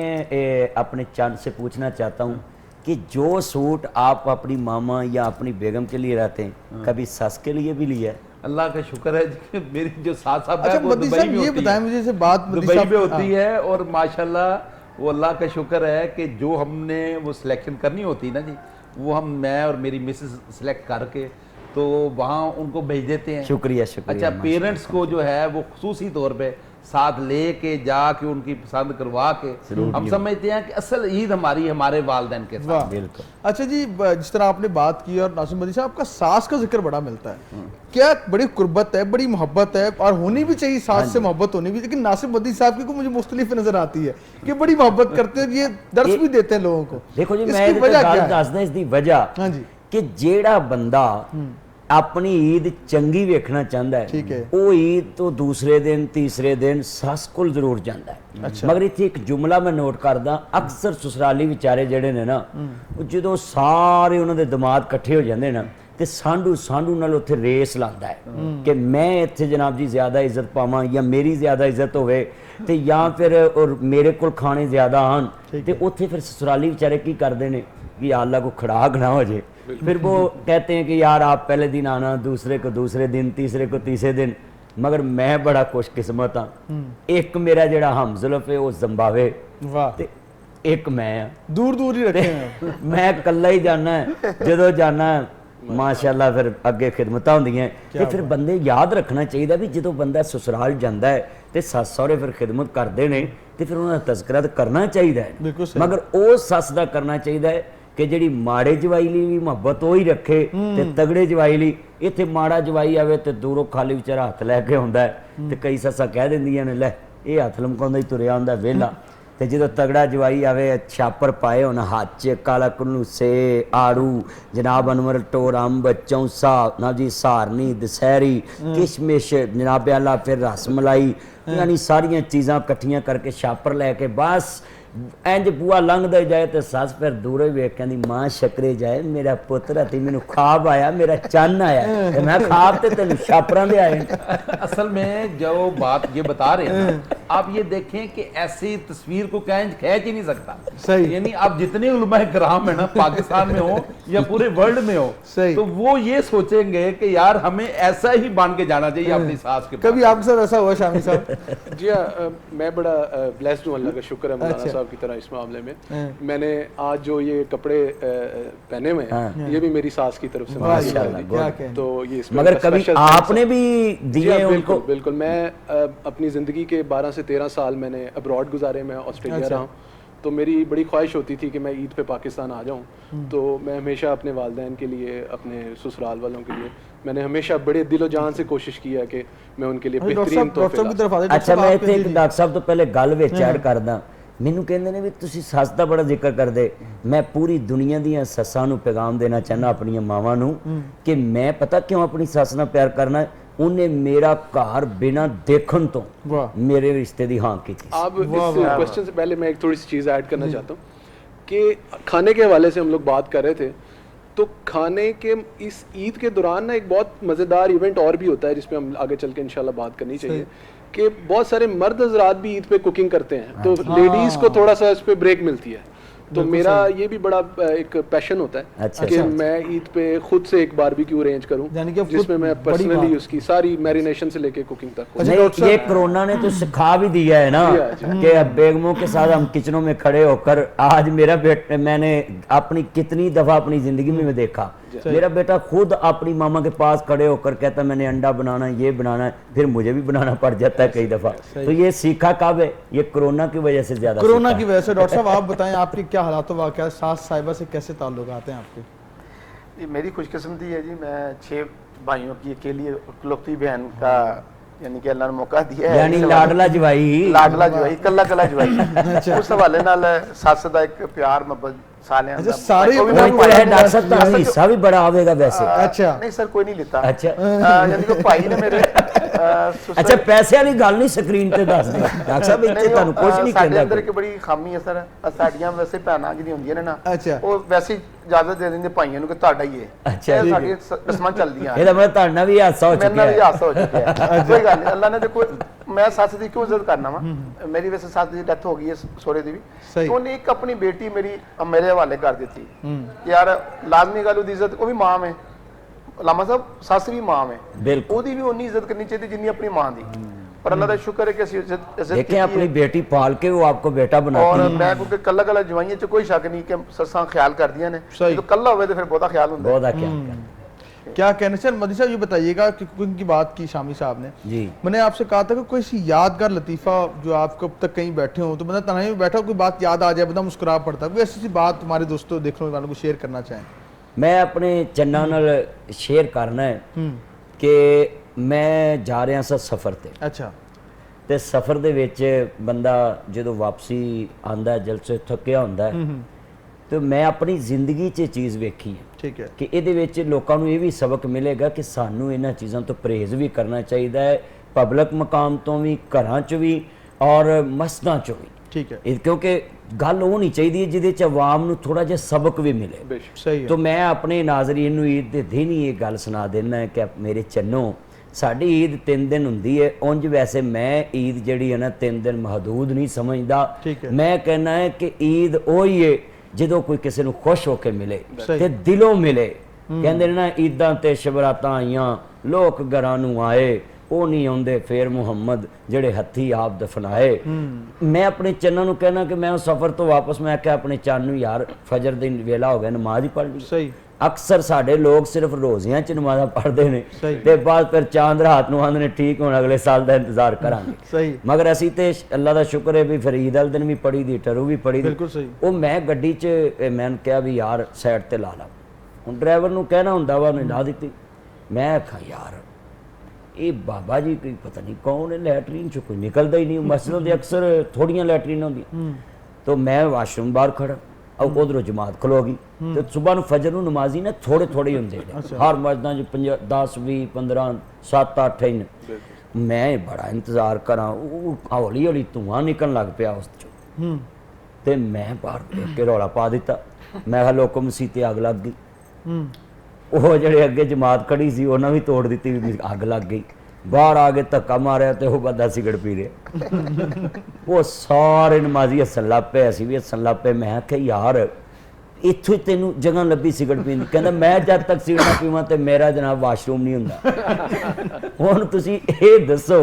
अपने चंद से पूछना चाहता हूँ कि जो सूट आप अपनी मामा या अपनी बेगम के लिए रहते हैं, कभी सस के लिए भी लिया है? अल्लाह का शुक्र है कि मेरी जो साथ साहब अच्छा है वो मदी दुबई साहब में ये होती बताएं है, मुझे से बात मदी दुबई साहब में होती है, और माशाल्लाह वो अल्लाह का शुक्र है कि जो हमने वो सिलेक्शन करनी होती है ना जी, वो हम मैं और मेरी मिसेस सिलेक्ट करके तो वहाँ उनको भेज देते हैं। शुक्रिया शुक्रिया। अच्छा पेरेंट्स को जो है वो खुसूसी तौर पे साथ लेके जाके उनकी पसंद करवा के हम समझते हैं कि असल ईद हमारी हमारे वालिदैन के साथ। वाह। बिल्कुल। अच्छा जी, जिस तरह आपने बात की और नासिम मदी साहब आपका सास का जिक्र बड़ा मिलता है, क्या बड़ी कुर्बत है, बड़ी मोहब्बत है, और होनी भी चाहिए, सास से मोहब्बत होनी भी, लेकिन नासिम मदी साहब की को मुझे मुख्तलिफ नजर आती है कि बड़ी मोहब्बत करते हैं, ये दर्श भी देते हैं लोगों को। देखो जी, इसकी मैं वजह क्या है? दसदा इसकी वजह हाँ जी। कि ਜਿਹੜਾ ਬੰਦਾ ਆਪਣੀ ਈਦ ਚੰਗੀ ਵੇਖਣਾ ਚਾਹੁੰਦਾ ਠੀਕ ਹੈ। ਉਹ ਈਦ ਤੋਂ ਦੂਸਰੇ ਦਿਨ ਤੀਸਰੇ ਦਿਨ ਸੱਸ ਕੋਲ ਜ਼ਰੂਰ ਜਾਂਦਾ ਹੈ। ਮਗਰ ਇੱਥੇ ਇੱਕ ਜੁਮਲਾ ਮੈਂ ਨੋਟ ਕਰਦਾ, ਅਕਸਰ ਸਸੁਰਾਲੀ ਵਿਚਾਰੇ ਜਿਹੜੇ ਨੇ ਨਾ, ਉਹ ਜਦੋਂ ਸਾਰੇ ਉਹਨਾਂ ਦੇ ਦਿਮਾਗ ਇਕੱਠੇ ਹੋ ਜਾਂਦੇ ਨਾ ਤੇ ਸਾਂਢੂ ਨਾਲ ਉੱਥੇ ਰੇਸ ਲਾਉਂਦਾ ਹੈ ਕਿ ਮੈਂ ਇੱਥੇ ਜਨਾਬ ਜੀ ਜ਼ਿਆਦਾ ਇੱਜ਼ਤ ਪਾਵਾਂ ਜਾਂ ਮੇਰੀ ਜ਼ਿਆਦਾ ਇੱਜ਼ਤ ਹੋਵੇ ਤੇ ਜਾਂ ਫਿਰ ਔਰ ਮੇਰੇ ਕੋਲ ਖਾਣੇ ਜ਼ਿਆਦਾ ਆਣ, ਤੇ ਉੱਥੇ ਫਿਰ ਸਸੁਰਾਲੀ ਵਿਚਾਰੇ ਕੀ ਕਰਦੇ ਨੇ कि अल्लाह को खड़ाक ना हो जाए, फिर वो कहते हैं कि यार आप पहले दिन आना, दूसरे को दूसरे दिन, तीसरे को तीसरे दिन। मगर मैं बड़ा खुशकिस्मत हाँ, एक मेरा जेड़ा हमजुल्फ है वो जिम्बाब्वे वाह, ते एक मैं हाँ। दूर दूर ही रखे हैं। मैं कल्ला ही जाना है, जदों जाना है माशाअल्लाह फिर अगे खिदमतां होंदियां ते फिर बंदे याद रखना चाहिए भी जदों बंदा ससुराल जाता है ते सस सहुरे फिर खिदमत करते हैं ते फिर उन्हां दा तज़किरा करना चाहिए बिल्कुल है, सही। मगर वो सस दा करना चाहिए है कि ਜਿਹੜੀ ਮਾੜੇ ਜਵਾਈ ਲਈ ਵੀ ਮੁਹੱਬਤ ਉਹ ਹੀ ਰੱਖੇ ਤੇ ਤਗੜੇ ਜਵਾਈ ਲਈ। ਇੱਥੇ ਮਾੜਾ ਜਵਾਈ ਆਵੇ ਤੇ ਦੂਰੋਂ ਖਾਲੀ ਵਿਚਾਰਾ ਹੱਥ ਲੈ ਕੇ ਆਉਂਦਾ ਤੇ ਕਈ ਸੱਸਾਂ ਕਹਿ ਦਿੰਦੀਆਂ ਨੇ ਲੈ ਇਹ ਹੱਥ ਲਮਕਾਉਂਦਾ ਹੀ ਤੁਰਿਆ ਹੁੰਦਾ ਵਿਹਲਾ, ਤੇ ਜਦੋਂ ਤਗੜਾ ਜਵਾਈ ਆਵੇ ਛਾਪਰ ਪਾਏ ਹੋਣ ਹੱਥ 'ਚ ਕਾਲਾ ਕਨੂਸੇ ਆੜੂ ਜਨਾਬ ਅਨਵਰ ਟੋਰ ਅੰਬ ਚੌਂਸਾ ਨਾ ਜੀ ਸਾਰਨੀ ਦਸਹਿਰੀ ਕਿਸ਼ਮਿਸ਼ ਜਨਾਬ ਆਲਾ ਫਿਰ ਰਸ ਮਲਾਈ, ਯਾਨੀ ਸਾਰੀਆਂ ਚੀਜ਼ਾਂ ਇਕੱਠੀਆਂ ਕਰਕੇ ਛਾਪਰ ਲੈ ਕੇ ਬਸ ਇੰਜ ਬੂਆ ਲੰਘਦਾ ਜਾਏ ਤੇ ਸੱਸ ਫਿਰ ਦੂਰੋਂ ਹੀ ਵੇਖ ਕਹਿੰਦੀ ਮਾਂ ਸ਼ਕਰੇ ਜਾਏ ਮੇਰਾ ਪੁੱਤਰ ਅਤੇ ਮੈਨੂੰ ਖਾਬ ਆਇਆ, ਮੇਰਾ ਚੰਨ ਆਇਆ, ਤੇ ਮੈਂ ਖਾਬ ਤੇ ਤੈਨੂੰ ਛਾਪਰਾਂ ਦੇ ਆਏ। असल में जो बात ये बता रहे हैं ना, आप ये देखें कि ऐसी तस्वीर को खींच ही नहीं सकता। सही। यानी आप जितने उलमाए कराम है ना पाकिस्तान में हो या पूरे वर्ल्ड में हो, सही। तो वो ये सोचेंगे कि यार हमें ऐसा ही बांध के जाना चाहिए अपनी सास के पास। कभी आपके साथ ऐसा हुआ शामी साहब? जी हाँ, मैं बड़ा ब्लेस्ड हूँ, अल्लाह का शुक्र है मौलाना साहब की तरह इस मामले में। मैंने आज जो ये कपड़े पहने हुए हैं ये भी मेरी सास की तरफ से मुझे माशाल्लाह, मिले। क्या कहने। तो ये इसमें मगर बड़ा कभी special thanks आपने है। भी जी दिए हाँ, उनको? बिल्कुल बिल्कुल। मैं अपनी ज़िंदगी के 12 से 13 साल मैंने अब्रॉड गुजारे, मैं ऑस्ट्रेलिया रहा हूँ, तो मेरी बड़ी ख्वाहिश होती थी कि मैं ईद पे पाकिस्तान आ जाऊँ। तो मैं हमेशा अपने वालिदैन के लिए, अपने ससुराल वालों के लिए, मैंने हमेशा बड़े दिलो जान से कोशिश की है कि मैं उनके लिए बेहतरीन डॉक्टर साहब की तरफ आते हैं। अच्छा डॉक्टर मैं साहब ਇੱਥੇ आप ਇੱਕ ਡਾਕਟਰ ਸਾਹਿਬ ਤੋਂ ਪਹਿਲੇ ਗੱਲ ਵਿੱਚ ਐਡ ਕਰਦਾ, ਮੈਨੂੰ ਕਹਿੰਦੇ ਨੇ ਵੀ ਤੁਸੀਂ ਸੱਸ ਦਾ ਬੜਾ ਜ਼ਿਕਰ ਕਰਦੇ, ਮੈਂ ਪੂਰੀ ਦੁਨੀਆ ਦੀਆਂ ਸੱਸਾਂ ਨੂੰ ਪੈਗਾਮ ਦੇਣਾ ਚਾਹੁੰਦਾ, ਆਪਣੀਆਂ ਮਾਵਾਂ ਨੂੰ, ਕਿ ਮੈਂ ਪਤਾ ਕਿਉਂ ਆਪਣੀ ਸੱਸ ਨਾਲ ਪਿਆਰ ਕਰਨਾ, ਉਹਨੇ ਮੇਰਾ ਘਰ ਬਿਨਾਂ ਦੇਖਣ ਤੋਂ वाह, ਮੇਰੇ ਰਿਸ਼ਤੇ ਦੀ ਹਾਂ ਕੀਤੀ। आप इस क्वेश्चन से पहले मैं एक थोड़ी सी चीज़ ऐड करना चाहता हूँ कि खाने के हवाले से हम लोग बात कर रहे थे, तो खाने के इस ईद के दौरान ना एक बहुत मज़ेदार इवेंट और भी होता है जिस पे हम आगे चल के इंशाल्लाह बात करनी चाहिए कि बहुत सारे मर्द हज़रात भी ईद पे कुकिंग करते हैं, तो लेडीज़ को थोड़ा सा इस पे ब्रेक मिलती है। तो मेरा ये भी बड़ा एक पैशन होता है अच्छा, कि अच्छा। मैं ईद पे खुद से एक बारबेक्यू अरेंज करूं यानी कि आप खुद जिसमें मैं बड़ी पर्सनली बात- उसकी सारी मैरिनेशन से लेके कुकिंग तक नहीं, ये कोरोना ने तो सिखा भी दिया है ना कि अब बेगमों के साथ हम किचनों में खड़े होकर, आज मेरा बेटा, मैंने अपनी कितनी दफा अपनी जिंदगी में मैं देखा, मेरा बेटा खुद अपनी मामा के पास खड़े होकर कहता मैंने अंडा बनाना, ये बनाना है, फिर मुझे भी बनाना पड़ जाता है कई दफा। तो ये सीखा कब है? ये कोरोना की वजह से ज्यादा कोरोना सीखा। की वजह से। डॉक्टर साहब आप बताएं आपके क्या हालात वाक़या, सास साहिबा से कैसे ताल्लुक आते हैं आपके? जी मेरी खुशकिस्मती है जी, मैं 6 भाइयों की अकेली इकलौती बहन का ਯਾਨੀ ਕਿ ਅੱਲਾ ਨੇ ਮੌਕਾ ਦਿਆ ਹੈ ਯਾਨੀ ਲਾਡਲਾ ਜਵਾਈ ਲਾਡਲਾ ਜਵਾਈ ਕੱਲਾ ਕੱਲਾ ਜਵਾਈ ਉਸ ਹਵਾਲੇ ਨਾਲ ਸੱਸ ਦਾ ਇੱਕ ਪਿਆਰ ਮੁਹੱਬਤ ਸਾਲਿਆਂ ਦਾ ਸਾਰੇ ਉਹ ਵੀ ਉਹ ਭਾਈ ਹੈ ਡਾਕਟਰ ਸਾਹਿਬ ਤੁਹਾਨੂੰ ਹਿੱਸਾ ਵੀ ਬੜਾ ਆਵੇਗਾ ਵੈਸੇ ਅੱਛਾ ਨਹੀਂ ਸਰ ਕੋਈ ਨਹੀਂ ਲਿੱਤਾ ਅੱਛਾ ਯਾਨੀ ਕਿ ਭਾਈ ਨੇ ਮੇਰੇ ਅੱਛਾ ਪੈਸੇ ਵਾਲੀ ਗੱਲ ਨਹੀਂ ਸਕਰੀਨ ਤੇ ਦੱਸ ਦੇ ਡਾਕਟਰ ਸਾਹਿਬ ਇੱਥੇ ਤੁਹਾਨੂੰ ਕੁਝ ਨਹੀਂ ਸਾਡੇ ਕਹਿੰਦਾ ਅੰਦਰ ਇੱਕ ਬੜੀ ਖਾਮੀ ਹੈ ਸਰ ਸਾਡੀਆਂ ਵੈਸੇ ਭੈਣਾਂ ਜਿਹੜੀਆਂ ਹੁੰਦੀਆਂ ਨੇ ਨਾ ਅੱਛਾ। ਉਹ ਵੈਸੇ ਹੀ ਇਜਾਜ਼ਤ ਦੇ ਦਿੰਦੇ ਭਾਈਆਂ ਨੂੰ ਕਿ ਤੁਹਾਡਾ ਹੀ ਹੈ ਅੱਛਾ, ਇਹ ਸਾਡੀ ਰਸਮਾਂ ਚੱਲਦੀਆਂ ਇਹਦਾ ਮਤਲਬ ਤੁਹਾਡੇ ਨਾਲ ਵੀ ਹਾਸਾ ਹੋ ਮੇਰੇ ਚੁੱਕਿਆ ਨਾਲ ਵੀ ਹੈ ਹਾਸਾ ਹੋ ਚੁੱਕਿਆ ਹੈ ਕੋਈ ਗੱਲ ਨਹੀਂ ਅੱਲਾ ਨੇ ਦੇਖੋ ਮੈਂ ਸੱਸ ਦੀ ਕਿਉਂ ਇੱਜ਼ਤ ਕਰਨਾ ਵਾ ਮੇਰੀ ਵੈਸੇ ਸੱਸ ਦੀ ਡੈਥ ਹੋ ਗਈ ਹੈ ਸੋਰੇ ਦੀ ਵੀ ਸਹੀ। ਉਹਨੇ ਇੱਕ ਆਪਣੀ ਬੇਟੀ ਮੇਰੀ ਮੇਰੇ ਹਵਾਲੇ ਕਰ ਦਿੱਤੀ ਯਾਰ ਲਾਜ਼ਮੀ ਗੱਲ ਉਹਦੀ ਇੱਜ਼ਤ ਉਹ ਵੀ ਮਾਂ ਹੈ ਲਾਮਾ ਸਾਹਿਬ ਸੱਸ ਵੀ ਮਾਂ ਹੈ ਬਿਲਕੁਲ ਉਹਦੀ ਵੀ ਉਨੀ ਇੱਜ਼ਤ ਕਰਨੀ ਚਾਹੀਦੀ ਜਿੰਨੀ ਆਪਣੀ ਮਾਂ ਦੀ ਪਰ ਅੱਲਾ ਦਾ ਸ਼ੁਕਰ ਹੈ ਕਿ ਅਸੀਂ ਇੱਜ਼ਤ देखें अपनी बेटी पाल के वो आपको बेटा बनाती ਔਰ है ਮੈਂ ਕਿਉਂਕਿ ਕੱਲਾ ਕੱਲਾ ਜਵਾਈਆਂ ਚ ਕੋਈ ਸ਼ੱਕ ਨਹੀਂ ਕਿ ਸੱਸਾਂ ਖਿਆਲ ਕਰਦੀਆਂ ਨੇ ਸਹੀ। ਜਦੋਂ ਕੱਲਾ ਹੋਵੇ ਤਾਂ ਫਿਰ ਬਹੁਤਾ ਖਿਆਲ ਹੁੰਦਾ ਹੈ। बहुत क्या क्या कहने सर मदी साहब ये बताइएगा कि उनकी बात की शामी साहब ने जी मैंने आपसे कहा था कि कोई सी यादगार लतीफ़ा जो आप कब तक कहीं बैठे हो तो बंदा तन्हाई में बैठा हो कोई बात याद आ जाए बंदा मुस्कुरा पड़ता है कोई ऐसी सी बात हमारे दोस्तों देखने वालों को शेयर करना चाहें मैं अपने चन्ना नाल शेयर करना है कि मैं जा रहा सा सफ़र ते अच्छा ਤੇ ਸਫ਼ਰ ਦੇ ਵਿੱਚ ਬੰਦਾ ਜਦੋਂ ਵਾਪਸੀ ਆਂਦਾ ਜਲਸੇ ਥੱਕਿਆ ਹੁੰਦਾ ਹੈ ਤੇ ਮੈਂ ਆਪਣੀ ਜ਼ਿੰਦਗੀ 'ਚ ਚੀਜ਼ ਵੇਖੀ ਹੈ ठीक है ਕਿ ਇਹਦੇ ਵਿੱਚ ਲੋਕਾਂ ਨੂੰ ਇਹ ਵੀ ਸਬਕ ਮਿਲੇਗਾ ਕਿ ਸਾਨੂੰ ਇਹਨਾਂ ਚੀਜ਼ਾਂ ਤੋਂ ਪਰਹੇਜ਼ ਵੀ ਕਰਨਾ ਚਾਹੀਦਾ ਹੈ ਪਬਲਿਕ ਮਕਾਮ ਤੋਂ ਵੀ ਘਰਾਂ 'ਚ ਵੀ ਔਰ ਮਸਜਿਦਾਂ 'ਚ ਵੀ ठीक है ਇਹ ਕਿਉਂਕਿ ਗੱਲ ਉਹ ਨਹੀਂ ਚਾਹੀਦੀ ਹੈ ਜਿਹਦੇ 'ਚ ਆਵਾਮ ਨੂੰ ਥੋੜਾ ਜਿਹਾ ਸਬਕ ਵੀ ਮਿਲੇ सही है तो मैं अपने नाजरीन ਨੂੰ ਈਦ ਦੇ ਦਿਨ ਹੀ ਇਹ ਗੱਲ ਸੁਣਾ ਦੇਣਾ ਹੈ ਕਿ ਮੇਰੇ ਚੰਨੋ ਸਾਡੀ ਈਦ 3 ਦਿਨ ਹੁੰਦੀ ਹੈ ਉਂਝ ਵੈਸੇ ਮੈਂ ਈਦ ਜਿਹੜੀ ਹੈ ਨਾ 3 ਦਿਨ ਮਹਦੂਦ ਨਹੀਂ ਸਮਝਦਾ ਠੀਕ ਹੈ। ਮੈਂ ਕਹਿੰਦਾ ਹੈ ਕਿ ਈਦ ਉਹ ਹੀ ਹੈ ਜਦੋਂ ਕੋਈ ਕਿਸੇ ਨੂੰ ਖੁਸ਼ ਹੋ ਕੇ ਮਿਲੇ ਸਹੀ। ਤੇ ਦਿਲੋਂ ਮਿਲੇ ਕਹਿੰਦੇ ਨੇ ਨਾ ਈਦਾਂ ਤੇ ਸ਼ਬਰਾਤਾਂ ਆਈਆਂ ਲੋਕ ਘਰਾਂ ਨੂੰ ਆਏ ਉਹ ਨਹੀਂ ਆਉਂਦੇ ਫੇਰ ਮੁਹੰਮਦ ਜਿਹੜੇ ਹੱਥੀ ਆਪ ਦਫਨਾਏ ਮੈਂ ਆਪਣੇ ਚੰਨਾਂ ਨੂੰ ਕਹਿਣਾ ਕਿ ਮੈਂ ਉਸ ਸਫ਼ਰ ਤੋਂ ਵਾਪਸ ਮੈਂ ਕਿਹਾ ਆਪਣੇ ਚੰਨ ਨੂੰ ਯਾਰ ਫਜਰ ਦੀ ਵੇਲਾ ਹੋ ਗਿਆ ਨਮਾਜ਼ ਹੀ ਪੜ੍ਹ ਲਈ सही ਅਕਸਰ ਸਾਡੇ ਲੋਕ ਸਿਰਫ ਰੋਜ਼ਿਆਂ ਚ ਨਮਾਜ਼ਾਂ ਪੜ੍ਹਦੇ ਨੇ ਸਹੀ। ਤੇ ਬਾਅਦ ਫਿਰ ਚਾਂਦ ਰਾਤ ਨੂੰ ਆਂਦੇ ਨੇ ਠੀਕ ਹੁਣ ਅਗਲੇ ਸਾਲ ਦਾ ਇੰਤਜ਼ਾਰ ਕਰਾਂਗੇ सही ਮਗਰ ਅਸੀਂ ਤੇ ਅੱਲਾ ਦਾ ਸ਼ੁਕਰ ਹੈ ਵੀ ਫਰੀਦ ਵਾਲੇ ਦਿਨ ਵੀ ਪੜੀ ਦੀ ਟਰੂ ਵੀ ਪੜੀ ਦੀ बिल्कुल सही ਉਹ ਮੈਂ ਗੱਡੀ 'ਚ ਮੈਂ ਕਿਹਾ ਵੀ ਯਾਰ ਸਾਈਡ ਤੇ ਲਾ ਲਾ ਹੁਣ ਡਰਾਈਵਰ ਨੂੰ ਕਹਿਣਾ ਹੁੰਦਾ ਵਾ ਉਹਨੇ ਲਾ ਦਿੱਤੀ ਮੈਂ ਆਖਾਂ ਯਾਰ ਇਹ ਬਾਬਾ ਜੀ ਕੋਈ ਪਤਾ ਨਹੀਂ ਕੌਣ ਹੈ ਲੈਟਰੀਨ 'ਚ ਕੋਈ ਨਿਕਲਦਾ ਹੀ ਨਹੀਂ ਮਸਜਿਦਾਂ ਦੇ ਅਕਸਰ ਥੋੜੀਆਂ ਲੈਟਰੀਨਾਂ ਹੁੰਦੀਆਂ तो मैं वाशरूम बाहर खड़ा और उधरों जमात खलो गई तो सुबह फजर ਨੂੰ ਨਮਾਜ਼ੀ ਨੇ ਥੋੜੇ ਥੋੜੇ ਹੁੰਦੇ ਨੇ ਹਰ ਮਸਜਿਦਾਂ 'ਚ 10 20 15 7 8 ਹੀ ਨੇ ਮੈਂ ਬੜਾ ਇੰਤਜ਼ਾਰ ਕਰਾਂ ਉਹ ਹੌਲੀ ਹੌਲੀ ਧੂਆਂ ਨਿਕਲਣ ਲੱਗ ਪਿਆ ਉਸ 'ਚੋਂ ਤੇ ਮੈਂ ਬਾਹਰ ਦੇਖ ਕੇ ਰੌਲਾ ਪਾ ਦਿੱਤਾ ਮੈਂ ਕਿਹਾ ਲੋਕੋ ਮਸੀਹ ਤੇ ਅੱਗ ਲੱਗ ਗਈ ਉਹ ਜਿਹੜੇ ਅੱਗੇ ਜਮਾਤ ਖੜੀ ਸੀ ਉਹਨਾਂ ਵੀ ਤੋੜ ਦਿੱਤੀ ਵੀ ਅੱਗ ਲੱਗ ਗਈ ਬਾਹਰ ਆ ਕੇ ਧੱਕਾ ਮਾਰਿਆ ਤੇ ਉਹ ਬੰਦਾ ਸਿਗਰਟ ਪੀ ਰਿਹਾ ਉਹ ਸਾਰੇ ਨਮਾਜ਼ੀ ਹੱਸਣ ਲੱਗ ਪਏ ਅਸੀਂ ਵੀ ਹੱਸਣ ਲੱਗ ਪਏ ਮੈਂ ਕਿਹਾ ਯਾਰ ਇੱਥੋਂ ਤੈਨੂੰ ਜਗ੍ਹਾ ਲੱਭੀ ਸਿਗਰਟ ਪੀਣ ਦੀ ਕਹਿੰਦਾ ਮੈਂ ਜਦ ਤੱਕ ਸਿਗਰਟ ਨਾ ਪੀਵਾਂ ਤੇ ਮੇਰਾ ਜਨਾਬ ਵਾਸ਼ਰੂਮ ਨਹੀਂ ਹੁੰਦਾ ਹੁਣ ਤੁਸੀਂ ਇਹ ਦੱਸੋ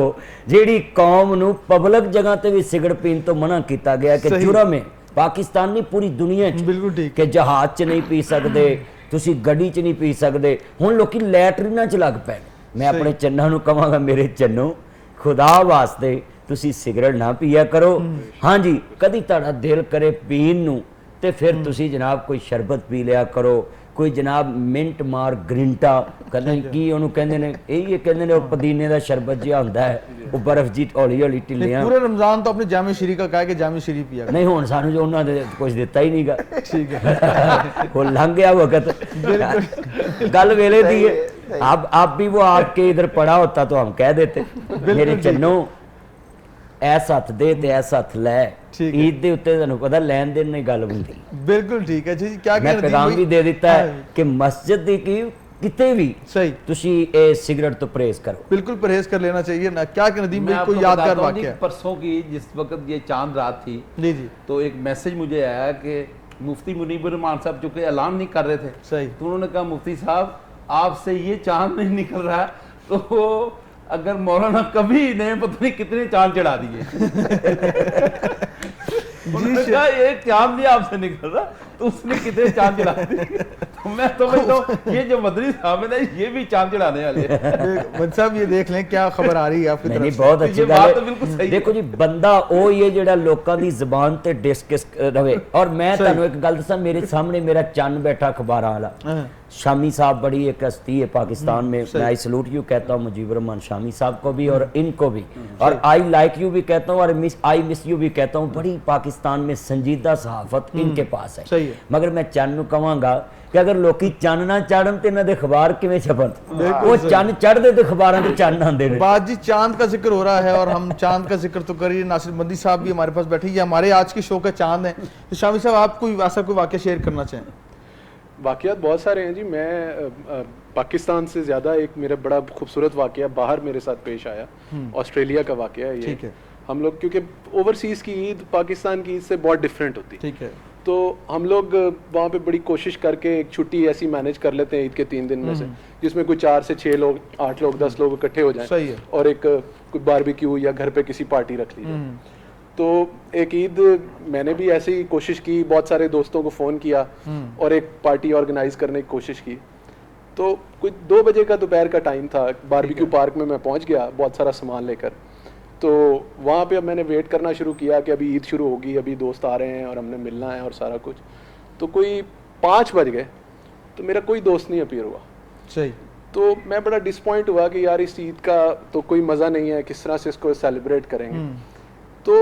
ਜਿਹੜੀ ਕੌਮ ਨੂੰ ਪਬਲਿਕ ਜਗ੍ਹਾ ਤੇ ਵੀ ਸਿਗਰਟ ਪੀਣ ਤੋਂ ਮਨਾ ਕੀਤਾ ਗਿਆ ਕਿ ਜੁਰਮ ਹੈ ਪਾਕਿਸਤਾਨ ਨਹੀਂ ਪੂਰੀ ਦੁਨੀਆ 'ਚ बिल्कुल ठीक ਕਿ ਜਹਾਜ਼ 'ਚ ਨਹੀਂ ਪੀ ਸਕਦੇ ਤੁਸੀਂ ਗੱਡੀ 'ਚ ਨਹੀਂ ਪੀ ਸਕਦੇ ਹੁਣ ਲੋਕੀ ਲੈਟਰੀਨਾਂ 'ਚ ਲੱਗ ਪਏ ਮੈਂ ਆਪਣੇ ਚੰਨਾਂ ਨੂੰ ਕਹਾਂਗਾ ਮੇਰੇ ਚੰਨੋ ਖੁਦਾ ਵਾਸਤੇ ਤੁਸੀਂ ਸਿਗਰਟ ਨਾ ਪੀਆ ਕਰੋ ਹਾਂਜੀ ਕਦੀ ਤੁਹਾਡਾ ਦਿਲ ਕਰੇ ਪੀਣ ਨੂੰ ਤੇ ਫਿਰ ਤੁਸੀਂ ਜਨਾਬ ਕੋਈ ਸ਼ਰਬਤ ਪੀ ਲਿਆ ਕਰੋ ਕੋਈ ਜਨਾਬ ਮਿੰਟ ਮਾਰ ਗ੍ਰਿੰਟਾ ਕਹਿੰਦੇ ਕੀ ਉਹਨੂੰ ਕਹਿੰਦੇ ਨੇ ਇਹ ਕਹਿੰਦੇ ਨੇ ਉਹ ਪੁਦੀਨੇ ਦਾ ਸ਼ਰਬਤ ਜਿਹਾ ਹੁੰਦਾ ਹੈ ਉਹ ਬਰਫ਼ ਜੀ ਹੌਲੀ ਹੌਲੀ ਢਿੱਲੀਆਂ पूरे रमजान तो अपने जामे शरीफ का कहा कि जामे शरीफ पिया ਨਹੀਂ ਹੁਣ ਸਾਨੂੰ ਜੋ ਉਹਨਾਂ ਦੇ ਕੁਝ ਦਿੱਤਾ ਹੀ ਨਹੀਂਗਾ ठीक है वो लंघ गया वक्त गल वेले दी है अब आप भी वो आपके इधर पड़ा होता तो हम कह देते मेरे चन्नो ऐसा हथ दे ते ऐसा हथ लै ठीक है। ईद दे उत्ते ਤੁਹਾਨੂੰ ਪਤਾ ਲੈਣ ਦੇਣ ਨਹੀਂ ਗੱਲ ਹੁੰਦੀ बिल्कुल ठीक है जी क्या ਮੈਂ कहना ਪੈगाम ਵੀ ਦੇ ਦਿੱਤਾ ਹੈ ਕਿ ਮਸਜਿਦ ਦੀ ਕੀ ਕਿਤੇ ਵੀ सही ਤੁਸੀਂ ਇਹ ਸਿਗਰਟ ਤੋਂ ਪਰਹੇਜ਼ ਕਰੋ बिल्कुल परहेज कर लेना चाहिए ना क्या कहना नदीम मैं भाई आपको कोई यादगार बताता हूँ जी, वाकया परसों की जिस वक्त ये चांद रात थी जी जी तो एक मैसेज मुझे आया कि मुफ्ती मुनीबुर रहमान साहब चूंकि ऐलान नहीं कर रहे थे सही तो उन्होंने कहा मुफ्ती साहब आपसे ये चांद नहीं निकल रहा है तो अगर मौलाना कभी ने पता नहीं कितने चांद चढ़ा दिए उन्होंने कहा ये चांद नहीं आपसे निकल रहा तो उसने कितने चांद चढ़ा दिए। तो मैं समझता हूँ ये जो मदनी साहब है ना ये भी चांद चढ़ाने वाले हैं। बंद साहब ये देख लें क्या खबर आ रही है आपकी नहीं तरफ बहुत तो अच्छी ये गल बात तो है। बिल्कुल सही है। देखो जी बंदा ਉਹ ਹੀ ਹੈ ਜਿਹੜਾ ਲੋਕਾਂ ਦੀ ਜ਼ਬਾਨ ਤੇ ਡਿਸਕਸ ਰਵੇ। ਔਰ ਮੈਂ ਤੁਹਾਨੂੰ ਇੱਕ ਗੱਲ ਦੱਸਾਂ, ਮੇਰੇ ਸਾਹਮਣੇ ਮੇਰਾ ਚੰਨ बैठा अखबारों वाला हाँ। शामी साहब बड़ी एक हस्ती है पाकिस्तान में, मैं आई सलूट यू कहता हूँ मुजीबर रहमान शामी साहब को भी और इनको भी, और आई लाइक यू भी कहता हूँ और आई मिस यू भी कहता हूँ। बड़ी पाकिस्तान में संजीदा सहाफत इनके पास है। सही है। मगर मैं चंन नूं कहांगा कि अगर लोग चंन ना चढ़न तो इन्होंने अखबार किवें छपन, वो चंन चढ़ते तो अखबारों के चंन आते हैं। बात जी चांद का जिक्र हो रहा है और हम चांद का जिक्र तो करिए, नासिर बंदी साहब भी हमारे पास बैठे, ये हमारे आज के शो का चांद है। तो शामी साहब आप कोई ऐसा कोई वाकया शेयर करना चाहें? वाक़यात बहुत सारे हैं जी। मैं पाकिस्तान से ज़्यादा एक मेरा बड़ा खूबसूरत वाक़या बाहर मेरे साथ पेश आया, ऑस्ट्रेलिया का वाक़या है ये। ठीक है। हम लोग क्योंकि ओवरसीज़ की ईद पाकिस्तान की ईद से बहुत डिफरेंट होती है, ठीक है। तो हम लोग वहाँ पे बड़ी कोशिश करके एक छुट्टी ऐसी मैनेज कर लेते हैं ईद के 3 दिन में से, जिसमें कोई 4 से 6 लोग, 8 लोग, 10 लोग इकट्ठे हो सही जाएं है। और एक कोई बारबेक्यू या घर पे किसी पार्टी रख ली जाए। तो एक ईद मैंने भी ऐसी ही कोशिश की, बहुत सारे दोस्तों को फ़ोन किया और एक पार्टी ऑर्गेनाइज करने की कोशिश की। तो कोई 2 बजे का दोपहर का टाइम था, बारबेक्यू पार्क में मैं पहुंच गया बहुत सारा सामान लेकर। तो वहाँ पे अब मैंने वेट करना शुरू किया कि अभी ईद शुरू होगी, अभी दोस्त आ रहे हैं और हमने मिलना है और सारा कुछ। तो कोई 5 बज गए तो मेरा कोई दोस्त नहीं अपीयर हुआ। सही। तो मैं बड़ा डिसपॉइंट हुआ कि यार इस ईद का तो कोई मज़ा नहीं है, किस तरह से इसको सेलिब्रेट करेंगे। तो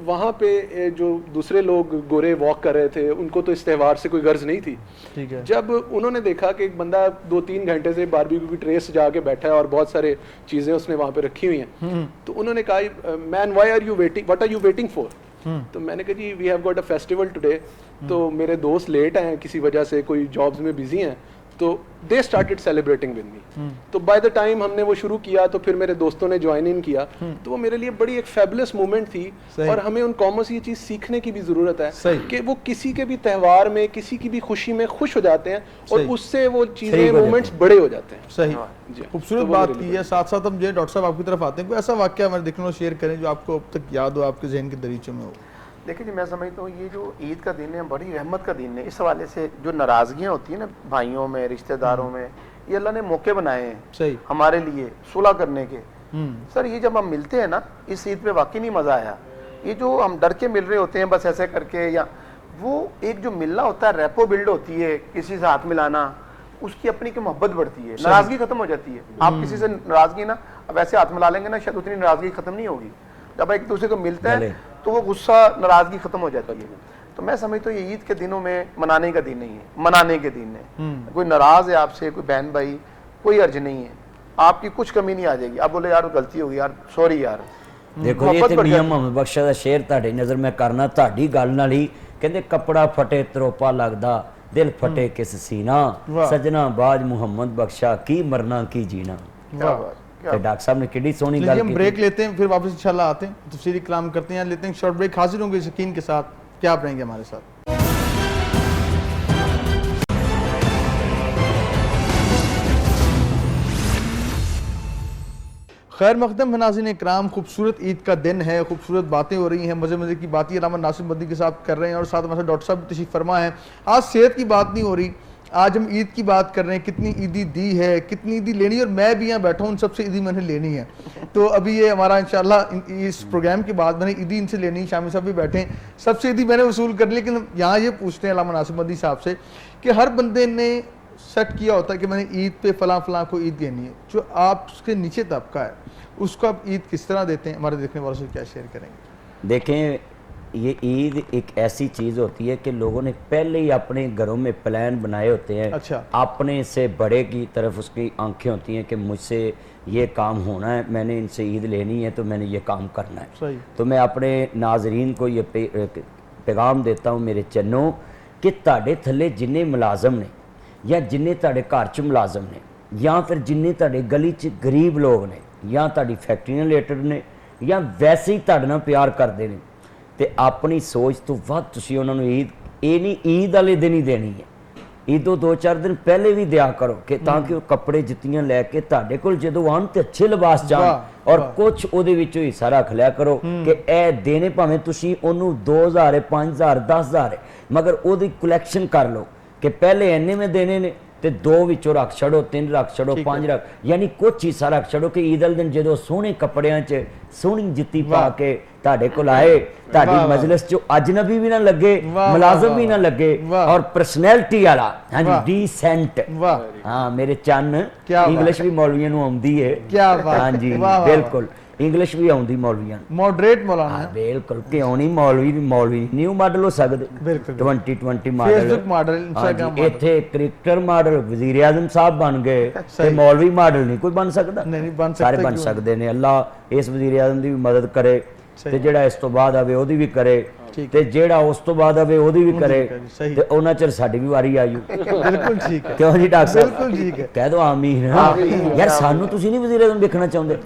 वहाँ पे जो दूसरे लोग गोरे वॉक कर रहे थे उनको तो इस त्यौहार से कोई गर्ज नहीं थी। ठीक है। जब उन्होंने देखा कि एक बंदा 2-3 घंटे से बारबेक्यू की ट्रे सजा के बैठा है और बहुत सारे चीज़ें उसने वहाँ पे रखी हुई हैं, तो उन्होंने कहा man why are you waiting, what are you waiting for? तो मैंने कहा जी we have got a festival today. तो मेरे दोस्त लेट हैं किसी वजह से, कोई जॉब्स में बिजी हैं, तो they started celebrating with me. तो बाय द टाइम हमने वो शुरू किया तो फिर मेरे दोस्तों ने ज्वाइन इन किया, तो वो मेरे लिए बड़ी एक फेबुलस मोमेंट थी। और हमें उन कौमों से ये चीज़ सीखने की भी ज़रूरत है कि वो किसी के भी त्यौहार में, किसी की भी खुशी में खुश हो जाते हैं और उससे वो चीज़ें मोमेंट्स बड़े हो जाते हैं। सही, जी, खूबसूरत तो वो बात मेरे की लिए है। साथ साथ हम जो है डॉक्टर साहब आपकी तरफ आते हैं, कोई ऐसा वाकया हमारे देखने को शेयर करें जो आपको अब तक याद हो, आपके जहन के दरीचों में हो। देखिए जी मैं समझता हूँ ये जो ईद का दिन है बड़ी रहमत का दिन है। इस हवाले से जो नाराज़गियाँ होती हैं ना भाइयों में, रिश्तेदारों में, ये अल्लाह ने मौके बनाए हैं सही। हमारे लिए सुलह करने के। सर ये जब हम मिलते हैं ना इस ईद पे वाकई नहीं मज़ा आया। ये जो हम डर के मिल रहे होते हैं बस ऐसे करके, या वो एक जो मिलना होता है, रेपो बिल्ड होती है, किसी से हाथ मिलाना, उसकी अपनी की मोहब्बत बढ़ती है, नाराज़गी खत्म हो जाती है। आप किसी से नाराज़गी ना वैसे हाथ मिला लेंगे ना शायद उतनी नाराज़गी खत्म नहीं होगी। जब एक दूसरे को मिलता है तो वो गुस्सा, नाराज़गी खत्म हो जाती है। तो मैं समझता हूँ ये ईद के दिनों में मनाने का दिन नहीं है, मनाने के दिन है। कोई नाराज़ है आपसे, कोई बहन भाई, कोई अर्ज नहीं है, आपकी कुछ कमी नहीं आ जाएगी। आप बोले यार गलती होगी यार, सॉरी यार। देखो ये ते मियां मोहम्मद बख्शा दा शेर ਤੁਹਾਡੀ नज़र मैं करना ਤੁਹਾਡੀ ਗੱਲ ਨਾਲ ਹੀ ਕਹਿੰਦੇ ਕਪੜਾ ਫਟੇ ਤਰੋਪਾ ਲੱਗਦਾ ਦਿਲ ਫਟੇ ਕਿਸ ਸੀਨਾ ਸਜਣਾ ਬਾਜ ਮੁਹੰਮਦ ਬਖਸ਼ਾ ਕੀ ਮਰਨਾ ਕੀ जीना। तो डॉक्टर साहब ने कितनी सोहनी गल हम ब्रेक लेते हैं, फिर वापस इंशाल्लाह आते हैं, तफसीली कलाम करते हैं। लेते हैं शॉर्ट ब्रेक। हाजिर होंगे यकीन के साथ क्या आप रहेंगे हमारे साथ। खैर मकदम नाज़रीन इकराम, खूबसूरत ईद का दिन है, खूबसूरत बातें हो रही हैं, मज़े मज़े की बातें अलामा नासिर बंदी के साथ कर रहे हैं और साथ हमारे डॉक्टर साहब भी तशरीफ़ फरमा है। आज सेहत की बात नहीं हो रही, आज हम ईद की बात कर रहे हैं, कितनी ईदी दी है, कितनी ईदी लेनी है, और मैं भी यहाँ बैठा हूँ, उन सबसे ईदी मैंने लेनी है। तो अभी ये हमारा इंशाल्लाह इस प्रोग्राम के बाद मैंने ईदी इनसे लेनी है, शामी साहब भी बैठे हैं, सबसे ईदी मैंने वसूल कर ली। लेकिन यहाँ ये पूछते हैं अल्लामा नासिर बंदी साहब से कि हर बंदे ने सेट किया होता है कि मैंने ईद पे फ़लाँ फ़लाँ को ईद देनी है, जो आपके नीचे तबका है उसको आप ईद किस तरह देते हैं, हमारे देखने वालों से क्या शेयर करेंगे? देखें ये ईद एक ऐसी चीज़ होती है कि लोगों ने पहले ही अपने घरों में प्लान बनाए होते हैं। अच्छा। अपने से बड़े की तरफ उसकी आंखें होती हैं कि मुझसे ये काम होना है, मैंने इनसे ईद लेनी है तो मैंने ये काम करना है। सही। तो मैं अपने नाजरीन को ये पैगाम देता हूँ मेरे चन्नों कि ਤੁਹਾਡੇ थले जिन्ने मुलाजम ने या जिन्ने ਤੁਹਾਡੇ घर च मुलाजम ने या फिर जिन्ने ਤੁਹਾਡੇ गली च गरीब लोग ने या ਤੁਹਾਡੀ फैक्ट्रियां रिलेटेड ने या वैसे ही ਤੁਹਾਡੇ ਨਾਲ प्यार करते हैं, तो अपनी सोच तो वध तुसीं उन्हां नूं ईद ये नहीं ईद वाले दिन ही देनी है, ਇਦੋਂ 2-4 ਦਿਨ ਪਹਿਲੇ ਵੀ ਦਿਆ ਕਰੋ ਕਿ ਤਾਂ ਕਿ ਉਹ ਕੱਪੜੇ ਜੁੱਤੀਆਂ ਲੈ ਕੇ ਤੁਹਾਡੇ ਕੋਲ ਜਦੋਂ ਆਉਣ ਤੇ ਅੱਛੇ ਲਿਬਾਸ ਜਾਣ ਔਰ ਕੁਝ ਉਹਦੇ ਵਿੱਚੋਂ ਹਿੱਸਾ ਰੱਖ ਲਿਆ ਕਰੋ ਕਿ ਇਹ ਦੇਣੇ ਭਾਵੇਂ ਤੁਸੀਂ ਉਹਨੂੰ 2000 ਹੈ 5000 10000 ਹੈ ਮਗਰ ਉਹਦੀ ਕਲੈਕਸ਼ਨ ਕਰ ਲਓ ਕਿ ਪਹਿਲੇ ਇੰਨੇ ਮੈਂ ਦੇਣੇ ਨੇ ਤੇ 2 ਵਿੱਚੋਂ ਰੱਖ ਛੱਡੋ 3 ਰੱਖ ਛੱਡੋ 5 ਰੱਖ ਯਾਨੀ ਕੁਝ ਹਿੱਸਾ ਰੱਖ ਛੱਡੋ ਕਿ ਈਦ ਵਾਲੇ ਦਿਨ ਜਦੋਂ ਸੋਹਣੇ ਕੱਪੜਿਆਂ 'ਚ ਸੋਹਣੀ ਜੁੱਤੀ ਪਾ ਕੇ ਤੁਹਾਡੇ ਕੋਲ ਆਏ ਤੁਹਾਡੀ ਮਜਲਿਸ 'ਚ ਅਜਨਬੀ ਵੀ ਨਾ ਲੱਗੇ ਮੁਲਾਜ਼ਮ ਵੀ ਨਾ ਲੱਗੇ ਔਰ ਪਰਸਨੈਲਿਟੀ ਵਾਲਾ ਹਾਂਜੀ ਡੀਸੈਂਟ ਹਾਂ ਮੇਰੇ ਚੰਨ ਇੰਗਲਿਸ਼ ਵੀ ਮੌਲਵੀਆਂ ਨੂੰ ਆਉਂਦੀ ਹੈ ਹਾਂਜੀ ਬਿਲਕੁਲ ਇੰਗਲਿਸ਼ ਵੀ ਆਉਂਦੀ ਮੌਲਵੀਆਂ ਨੂੰ मॉडरेट मौलाना है ਬਿਲਕੁਲ ਕਿਉਂ ਨਹੀਂ ਮੌਲਵੀ ਨਿਊ ਮਾਡਲ ਹੋ ਸਕਦੇ 2020 ਮਾਡਲ फेसबुक मॉडल इंस्टाग्राम ਇੱਥੇ ਕ੍ਰਿਕਟਰ ਮਾਡਲ ਵਜ਼ੀਰ ਆਜ਼ਮ ਸਾਹਿਬ ਬਣ ਗਏ ਤੇ ਮੌਲਵੀ ਮਾਡਲ ਨਹੀਂ ਕੋਈ ਬਣ ਸਕਦਾ नहीं बन ਸਾਰੇ ਬਣ ਸਕਦੇ ਨੇ ਅੱਲਾ ਇਸ ਵਜ਼ੀਰ ਆਜ਼ਮ ਦੀ ਵੀ ਮਦਦ ਕਰੇ ਤੇ ਜਿਹੜਾ ਇਸ ਤੋਂ ਬਾਅਦ ਆਵੇ ਉਹਦੀ ਵੀ ਕਰੇ ਤੇ ਜਿਹੜਾ ਉਸ ਤੋਂ ਬਾਅਦ ਆਵੇ ਉਹਦੀ ਵੀ ਕਰੇ ਤੇ ਉਹਨਾਂ ਚਿਰ ਸਾਡੀ ਵੀ ਵਾਰੀ ਆਜੂ बिल्कुल ठीक है ਕਿਉਂ ਜੀ ਡਾਕਟਰ ਸਾਹਿਬ बिल्कुल ठीक है ਕਹਿ ਦੋ ਆਮੀਨ ਯਾਰ ਸਾਨੂੰ ਤੁਸੀਂ ਨਹੀਂ ਵਜ਼ੀਰ ਆਜ਼ਮ ਦੇਖਣਾ ਚਾਹੁੰਦੇ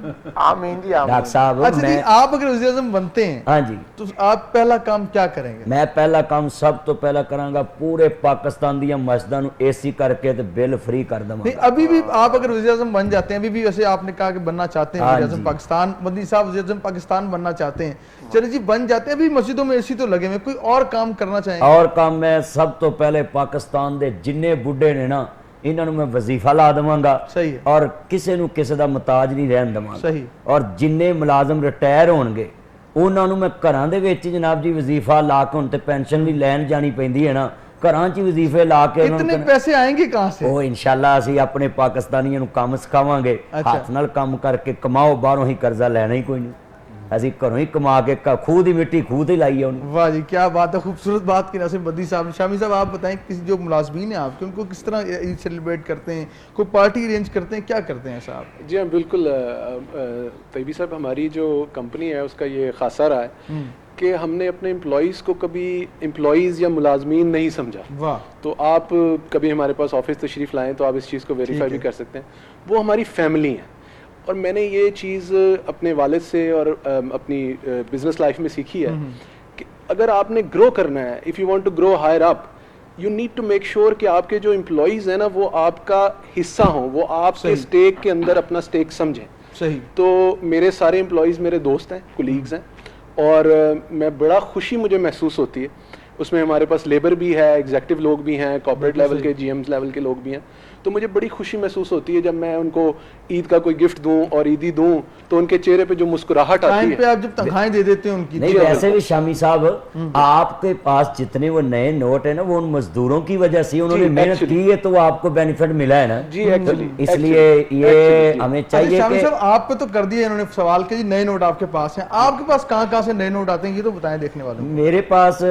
आमीन जी आमीन। ਡਾਕਟਰ ਸਾਹਿਬ अच्छा जी, आप अगर वज़ीर आज़म बनते हैं ਹਾਂਜੀ तो आप पहला काम क्या करेंगे? ਮੈਂ ਪਹਿਲਾ ਕੰਮ ਸਭ ਤੋਂ ਪਹਿਲਾਂ ਕਰਾਂਗਾ ਪੂਰੇ ਪਾਕਿਸਤਾਨ ਦੀਆਂ ਮਸਜਿਦਾਂ ਨੂੰ ਏਸੀ ਕਰਕੇ ਤੇ ਬਿੱਲ ਫ੍ਰੀ ਕਰ नहीं ਦਵਾਂਗਾ अभी भी आप अगर वज़ीर आज़म बन जाते हैं, अभी भी वैसे आपने कहा कि बनना चाहते हैं हाँ वज़ीर आज़म जी। पाकिस्तान, मदनी साहब वज़ीर आज़म पाकिस्तान बनना चाहते हैं, चलो जी बन जाते हैं, अभी मस्जिदों में एसी तो लगे हुए, कोई और काम करना चाहेंगे? ਔਰ ਕੰਮ ਮੈਂ ਸਭ ਤੋਂ ਪਹਿਲੇ ਪਾਕਿਸਤਾਨ ਦੇ ਜਿੰਨੇ ਬੁੱਢੇ ਨੇ ਨਾ ਇਹਨਾਂ ਨੂੰ ਮੈਂ ਵਜ਼ੀਫਾ ਲਾ ਦੇਵਾਂਗਾ सही है, ਔਰ ਕਿਸੇ ਨੂੰ ਕਿਸੇ ਦਾ ਮੁਤਾਜ ਨਹੀਂ ਰਹਿਣ ਦੇਵਾਂਗਾ सही, ਔਰ ਜਿੰਨੇ ਮੁਲਾਜ਼ਮ ਰਿਟਾਇਰ ਹੋਣਗੇ ਉਹਨਾਂ ਨੂੰ ਮੈਂ ਘਰਾਂ ਦੇ ਵਿੱਚ ਜਨਾਬ ਜੀ ਵਜ਼ੀਫਾ ਲਾ ਕੇ ਹੁਣ ਤੇ ਪੈਨਸ਼ਨ ਵੀ ਲੈਣ ਜਾਣੀ ਪੈਂਦੀ ਹੈ ਨਾ ਘਰਾਂ 'ਚ ਵਜ਼ੀਫੇ ਲਾ ਕੇ ਉਹਨਾਂ इतने ਨੂੰ पैसे आएंगे कहाँ से? ਉਹ ਇਨਸ਼ਾਅੱਲਾ ਅਸੀਂ ਆਪਣੇ ਪਾਕਿਸਤਾਨੀਆਂ ਨੂੰ ਕੰਮ ਸਿਖਾਵਾਂਗੇ ਅੱਛਾ। ਹੱਥ ਨਾਲ ਕੰਮ ਕਰਕੇ ਕਮਾਓ ਬਾਹਰੋਂ ਹੀ ਕਰਜ਼ਾ ਲੈਣਾ ਹੀ ਕੋਈ ਨਹੀਂ ਅਸੀਂ ਘਰੋਂ ਹੀ ਕਮਾ ਕੇ ਖੂਹ ਦੀ ਮਿੱਟੀ ਖੂਹ ਤੇ ਲਾਈ ਉਹਨੂੰ वाह जी, क्या बात है, खूबसूरत बात की नासिर बद्दी साहब। शामी साहब आप बताएं किसी जो मुलाजमीन हैं आपके उनको किस तरह ईद सेलिब्रेट करते हैं, कोई पार्टी अरेंज करते हैं, क्या करते हैं साहब? जी हाँ बिल्कुल तैयबी साहब हमारी जो कंपनी है उसका ये खासा रहा है कि हमने अपने एम्प्लॉयज़ को कभी एम्प्लॉयज़ या मुलाजमीन नहीं समझा। वाह, तो आप कभी हमारे पास ऑफिस तशरीफ़ लाएं तो आप इस चीज़ को वेरीफाई भी कर सकते हैं, वो हमारी फैमिली है। और मैंने ये चीज़ अपने वालिद से और अपनी बिज़नेस लाइफ में सीखी है कि अगर आपने ग्रो करना है, if you want to grow higher up, you need to make sure कि आपके जो एम्प्लॉयज़ हैं ना वो आपका हिस्सा हों, वो आपके स्टेक के अंदर अपना स्टेक समझें। सही, तो मेरे सारे एम्प्लॉयज़ मेरे दोस्त हैं, कोलीग्स हैं और मैं बड़ा खुशी मुझे महसूस होती है उसमें। हमारे पास लेबर भी है, एग्जेक्टिव लोग भी हैं, कॉर्पोरेट लेवल के GMs लेवल के लोग भी हैं। तो मुझे बड़ी खुशी महसूस होती है जब मैं उनको ईद का कोई गिफ्ट दूं और ईदी दूं तो उनके चेहरे पे जो मुस्कुराहट आती टाइम पे है। आप जब तनख्वाहें दे देते हैं उनकी, नहीं वैसे भी शामी साहब आपके पास जितने वो नए नोट है ना वो उन मजदूरों की वजह से उन्होंने जी, मेहनत actually। की है तो वो आपको बेनिफिट मिला है ना जी एक्चुअली इसलिए ये हमें अच्छा चाहिए शामी कि साहब आप पे तो कर दिया इन्होंने सवाल के जी नए नोट आपके पास हैं, आपके पास कहाँ से नए नोट आते हैं ये तो बताएं देखने वालों को। मेरे पास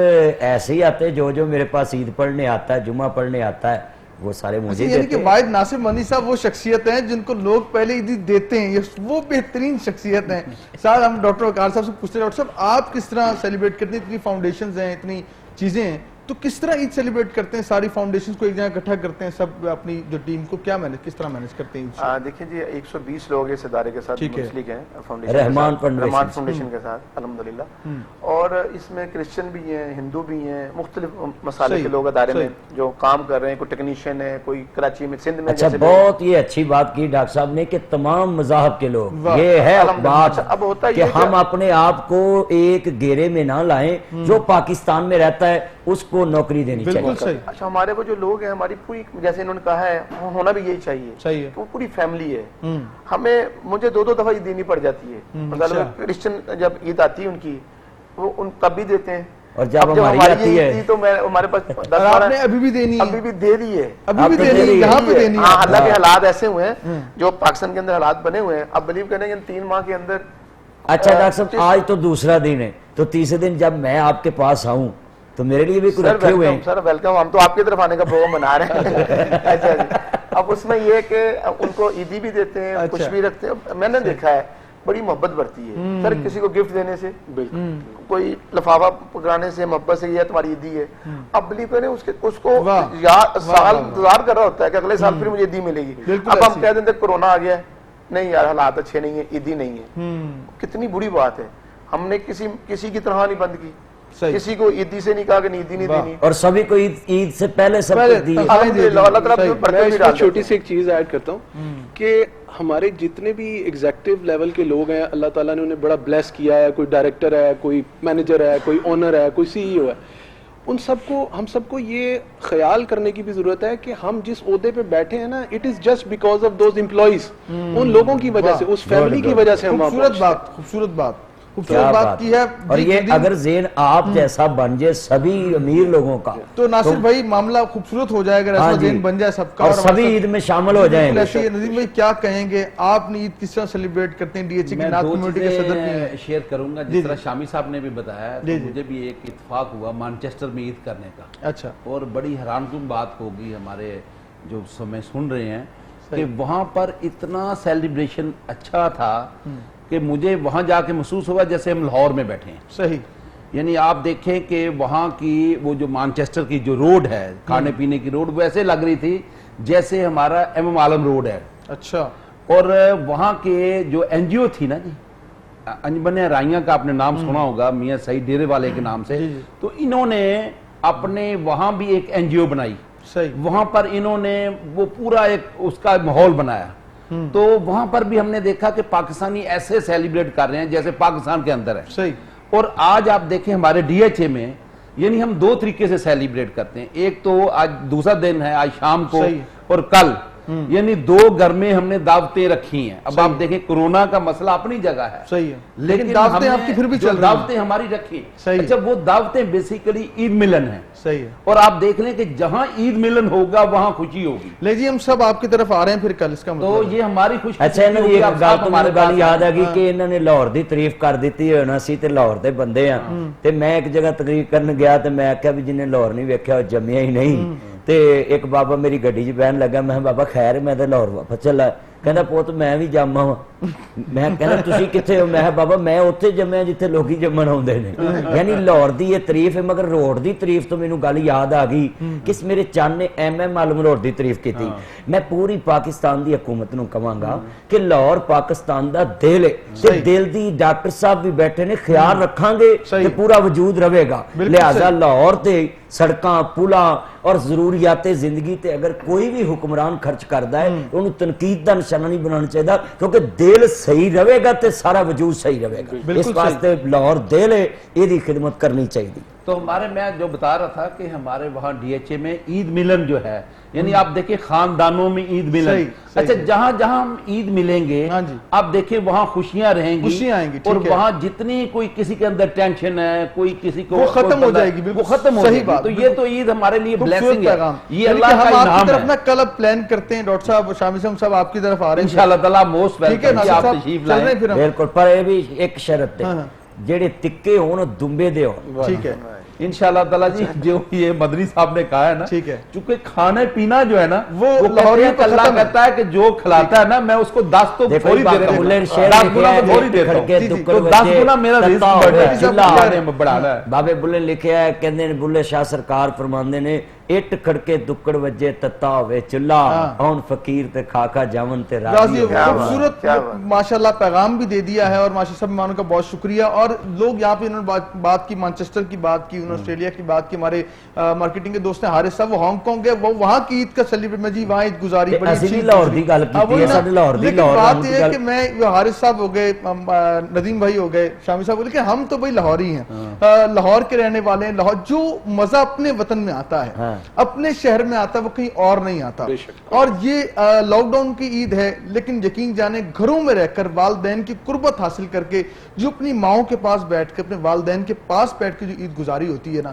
ऐसे ही आते हैं जो मेरे पास ईद पढ़ने आता है जुमा पढ़ने आता है वो सारे मुझे यानी देते कि हैं। वाहिद नासिर मदनी साहब वो शख्सियत हैं जिनको लोग पहले ईदी देते हैं, ये वो बेहतरीन शख्सियत हैं। साथ हम डॉक्टर वकार साहब से पूछते हैं, डॉक्टर साहब आप किस तरह सेलिब्रेट करते हैं, इतनी फाउंडेशंस हैं, इतनी चीज़ें हैं, तो किस तरह ईद सेलिब्रेट करते हैं, सारी फाउंडेशंस को एक जगह इकट्ठा करते हैं, सब अपनी जो टीम को क्या मैनेज किस तरह मैनेज करते हैं? देखिए जी 120 लोग इस इदारे के साथ ठीक है। मुंसलिक हैं foundation Rahman Rahman foundation. Foundation के साथ अल्हम्दुलिल्लाह। और इसमें क्रिश्चियन भी हैं, हिंदू भी हैं, मुख्तलिफ मसाले सही, के लोग अदारे सही। में जो काम कर रहे हैं, कोई टेक्नीशियन है, कोई कराची में सिंध में अच्छा जैसे लोग- बहुत ये अच्छी बात की डॉक्टर साहब ने कि तमाम मज़ाहब के लोग वाह, ये है अल्हम्दुलिल्लाह। बात अच्छा, अब होता कि ये हम कि- अपने आप को एक घेरे में ना लाएं जो पाकिस्तान में रहता है उसको नौकरी देनी बिल्कुल चाहिए सही, अच्छा हमारे वो जो लोग हैं हमारी पूरी जैसे इन्होंने कहा है होना भी यही चाहिए सही है। कि वो पूरी फैमिली है। हमें मुझे 2-2 दफा ईद देनी पड़ जाती है, मतलब अच्छा। क्रिश्चियन जब ईद आती है उनकी वो उन तब भी देते हैं और जब अब हमारी आती ईद है थी तो मैं हमारे पास 10 और आपने 12 अभी भी देनी है, अभी भी दे दी है, अभी भी आपने देनी है, देनी है। यहाँ पे देनी हाँ, है। हालांकि हालात ऐसे हुए हैं जो पाकिस्तान के अंदर हालात बने हुए हैं, अब बिलीव करें कि 3 माह के अंदर अच्छा डॉक्टर साहब आज तो दूसरा दिन है तो तीसरे दिन जब मैं आपके पास आऊं तो मेरे लिए भी कुछ सर रखे हुए वेलकम, हैं सर वेलकम, हम तो आपकी तरफ आने का प्रोग्राम बना रहे हैं। अच्छा जी, अब उसमें ये है कि उनको ईदी भी देते हैं, कुछ अच्छा। भी रखते हैं। मैंने देखा है बड़ी मोहब्बत बढ़ती है सर किसी को गिफ्ट देने से, बिल्कुल कोई लफाफा पकड़ाने से, मोहब्बत से, ये तुम्हारी ईदी है। अब बिलीव करें उसको वाह, साल इंतजार कर रहा होता है कि अगले साल फिर मुझे ईदी मिलेगी। बिल्कुल अब हम ऐसे। कह देते कोरोना आ गया है, नहीं यार हालात अच्छे नहीं है, ईदी नहीं है, कितनी बुरी बात है। हमने किसी की तरह नहीं बंद की, صحیح. کسی کو عیدی سے نہیں کہا کہ عیدی نہیں دینی. اور سبھی کو عید سے پہلے سب پہلے کو دی. الحمدللہ اللہ تعالیٰ صحیح. برکت میں بھی اس ڈال میں دیتے چھوٹی ہیں. سی ایک چیز ایڈ کرتا ہوں کہ ہمارے جتنے بھی ایگزیکٹو لیول کے لوگ ہیں اللہ تعالیٰ نے انہیں بڑا بلیس کیا ہے, کوئی ڈائریکٹر ہے, کوئی مینیجر ہے, کوئی اونر ہے, کوئی سی ای او ہے, ان سب کو ہم سب کو یہ خیال کرنے کی بھی ضرورت ہے کہ ہم جس عہدے پہ بیٹھے ہیں نا, it is just because of those employees, ان لوگوں کی وجہ سے, اس فیملی کی وجہ سے ہم وہاں خوبصورت پہنچے ہیں. بات, خوبصورت بات, کیا خوبصورت بات کی ہے. اور جی, یہ ندیم. اگر ذہن آپ جیسا بن جائے سبھی امیر لوگوں کا تو ناصر بھائی معاملہ خوبصورت ہو جائے گا, ایسا ہاں جی. دین بن جائے سب کا, اور ہمارے سبھی ساتھ- عید میں شامل ہو جائیں بالکل گے. ایسے ہی ہے. ندیم بھائی کیا کہیں گے, آپ نے عید کس طرح سیلیبریٹ کرتے ہیں, ڈی ایچ اے کی میں نعت دو کمیونٹی کے صدر بھی ہیں. چیزیں شیئر کروں گا. جی جس طرح شامی صاحب نے بھی بتایا تو جی جی. مجھے بھی ایک اتفاق ہوا مانچسٹر میں عید کرنے کا, اچھا, اور بڑی حیران کن بات ہوگی ہمارے جو سمیں سن رہے ہیں کہ وہاں پر اتنا سیلیبریشن اچھا تھا کہ مجھے وہاں جا کے محسوس ہوا جیسے ہم لاہور میں بیٹھے ہیں. صحیح. یعنی آپ دیکھیں کہ وہاں کی وہ جو مانچسٹر کی جو روڈ ہے, کھانے پینے کی روڈ, وہ ایسے لگ رہی تھی جیسے ہمارا ایم ایم عالم روڈ ہے. اچھا, اور وہاں کے جو این جی او تھی نا جی, انجمن رائیاں کا آپ نے نام سنا ہوگا, میاں سعید ڈیرے والے کے نام سے, تو انہوں نے اپنے وہاں بھی ایک این جی او بنائی. صحیح. وہاں پر انہوں نے وہ پورا ایک اس کا ماحول بنایا. تو وہاں پر بھی ہم نے دیکھا کہ پاکستانی ایسے سیلیبریٹ کر رہے ہیں جیسے پاکستان کے اندر ہے. صحیح. اور آج آپ دیکھیں ہمارے ڈی ایچ اے میں یعنی ہم دو طریقے سے سیلیبریٹ کرتے ہیں. ایک تو آج دوسرا دن ہے, آج شام کو, صحیح. اور کل یعنی دو گھر میں ہم نے دعوتیں رکھی ہیں. اب آپ دیکھیں کورونا کا مسئلہ اپنی جگہ ہے, صحیح ہے, لیکن دعوتیں ہم آپ کی نے پھر بھی جو چل رہی ہیں. دعوتیں ہماری رکھی. صحیح. اچھا, وہ دعوتیں بیسیکلی عید ملن ہیں. صحیح ہے. اور آپ دیکھ لیں کہ جہاں عید ملن ہوگا وہاں خوشی ہوگی. لے جی, ہم سب آپ کی طرف آ رہے ہیں پھر کل, اس کا تو مطلب یہ ہماری خوش اچھا, انہوں نے ایک گل تو میرے گل یاد آ گئی کہ انہوں نے لاہور دی تعریف کر دیتی ہونا سی تے لاہور دے بندے ہیں. تے میں ایک جگہ تقریر کرن گیا تے میں آکھیا بھی جنہیں لاہور نہیں ویکھیا وہ جمیا ہی نہیں. تے ایک بابا میری گڈی چ بہن لگا, میں بابا خیر میں تے لاہور واپس چلا. کہندا پوت میں بھی جاما وا. میں کہندا تسی کتھے ہو؟ میں بابا میں اوتھے جمیا جتھے لوکی جمن آوندے نے. یعنی لاہور دی یہ تعریف ہے, مگر روڈ دی تعریف تو مینوں گل یاد آ گئی کہ میرے چان نے ایم ایم عالم روڈ دی تعریف کیتی. میں پوری پاکستان دی حکومت نوں کہاں گا کہ لاہور پاکستان دا دل ہے, تے دل دی ڈاکٹر صاحب بھی بیٹھے نے, خیال رکھاں گے تے پورا وجود رہے گا. لہذا لاہور تے سڑکاں, پلاں اور ضروریات زندگی تے اگر کوئی بھی حکمران خرچ کردا ہے انہوں تنقید دا نشانہ نہیں بنانا چاہیے, کیونکہ دل صحیح رہے گا تے سارا وجود صحیح رہے گا. اس واسطے لاہور دل ہے, یہ خدمت کرنی چاہیے. تو ہمارے میں جو بتا رہا تھا کہ ہمارے وہاں ڈی ایچ اے میں عید ملن جو ہے, یعنی آپ دیکھیں خاندانوں میں عید ملن. اچھا, جہاں جہاں ہم عید ملیں گے آپ دیکھیں وہاں خوشیاں رہیں گی, خوشیاں آئیں گی, اور وہاں جتنی کوئی کسی کے اندر ٹینشن ہے, کوئی کسی کو وہ ختم ہو جائے گی. وہ ختم ہو جائے گی. تو یہ تو عید ہمارے لیے بلیسنگ ہے, یہ اللہ کا انعام ہے. ہم آپ کی طرف ہے. نا کل اب پلان کرتے ہیں, ڈاکٹر صاحب شامی صاحب آپ کی طرف آ رہے ہیں انشاءاللہ تعالیٰ موسٹ ٹھیک ہے. ویلکم کہ آپ تشریف لائیں. بالکل, پر یہ بھی ایک شرط ہے, جڑے تکے ہون دمبے دے ہون. ٹھیک ہے انشاءاللہ تعالیٰ جی. جو یہ مدنی صاحب نے کہا ہے نا, ٹھیک ہے, چونکہ کھانے پینا جو ہے نا وہ لاہوریوں کا اللہ کہتا ہے کہ جو کھلاتا ہے نا میں اس کو 10 تو تھوڑی دیتا ہوں, 10 گنا تو تھوڑی دیتا ہوں, تو 10 گنا میرا رزق بڑھانا ہے. بابے بلے لکھیا ہے, کہندے نے بلے شاہ سرکار فرماندے نے, اٹ کھڑکے دکڑ وجے تتا ہوئے چلہ, اون فقیر تے کھاکا جاون تے راضی. خوبصورت ماشاءاللہ پیغام بھی دے دیا ہے, اور ماشاءاللہ سب مہمانوں کا بہت شکریہ. اور لوگ یہاں پہ انہوں نے بات کی, مانچسٹر کی بات کی, انہوں نے آسٹریلیا کی بات کی, ہمارے مارکیٹنگ کے دوست ہیں حارث صاحب, وہ ہانگ کانگ گئے, وہ وہاں کی عید کا سیلیبریٹ میں جی وہاں عید گزاری بڑی اچھی. لاہور دی گل کیتی ہے, ساڈے لاہور دی. لیکن بات یہ ہے کہ میں حارث صاحب ہو گئے, ندیم بھائی ہو گئے, شامی صاحب ہو گئے, کہ ہم تو بھائی لاہوری ہیں, لاہور کے رہنے والے ہیں. لاہور جو مزہ اپنے وطن میں آتا ہے, اپنے شہر میں آتا ہے, وہ کہیں اور نہیں آتا. اور یہ لاک ڈاؤن کی عید ہے, لیکن یقین جانے گھروں میں رہ کر والدین کی قربت حاصل کر کے, جو اپنی ماؤں کے پاس بیٹھ کے, اپنے والدین کے پاس بیٹھ کے جو عید گزاری ہوتی ہے نا,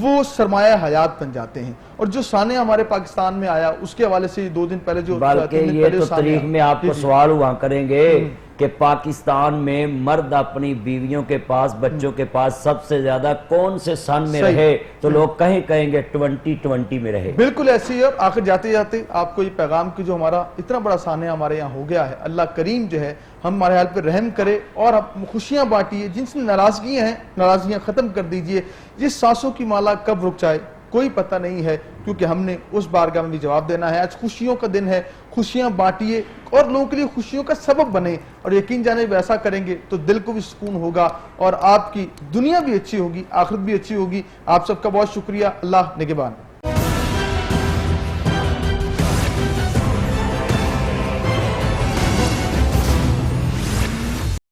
وہ سرمایہ حیات بن جاتے ہیں. اور جو سانحہ ہمارے پاکستان میں آیا, اس کے حوالے سے 2 دن پہلے جو, بلکہ یہ تو تاریخ میں آپ کو سوال ہوا کریں گے کہ پاکستان میں مرد اپنی بیویوں کے پاس, بچوں کے پاس سب سے زیادہ کون سے سن میں رہے, تو لوگ کہیں گے 2020 میں رہے. بالکل ایسی ہے. اور آخر جاتے جاتے آپ کو یہ پیغام کی, جو ہمارا اتنا بڑا سانحہ ہمارے یہاں ہو گیا ہے, اللہ کریم جو ہے ہمارے حال پہ رحم کرے اور خوشیاں بانٹیے. جن سے ناراضگیاں ہیں, ناراضگیاں ختم کر دیجئے. یہ سانسوں کی مالا کب رک جائے کوئی پتہ نہیں ہے, کیونکہ ہم نے اس بارگاہ میں بھی جواب دینا ہے. آج خوشیوں کا دن ہے, خوشیاں بانٹیے اور لوگوں کے لیے خوشیوں کا سبب بنے, اور یقین جانے ویسا کریں گے تو دل کو بھی سکون ہوگا اور آپ کی دنیا بھی اچھی ہوگی, آخرت بھی اچھی ہوگی. آپ سب کا بہت شکریہ. اللہ نگہبان.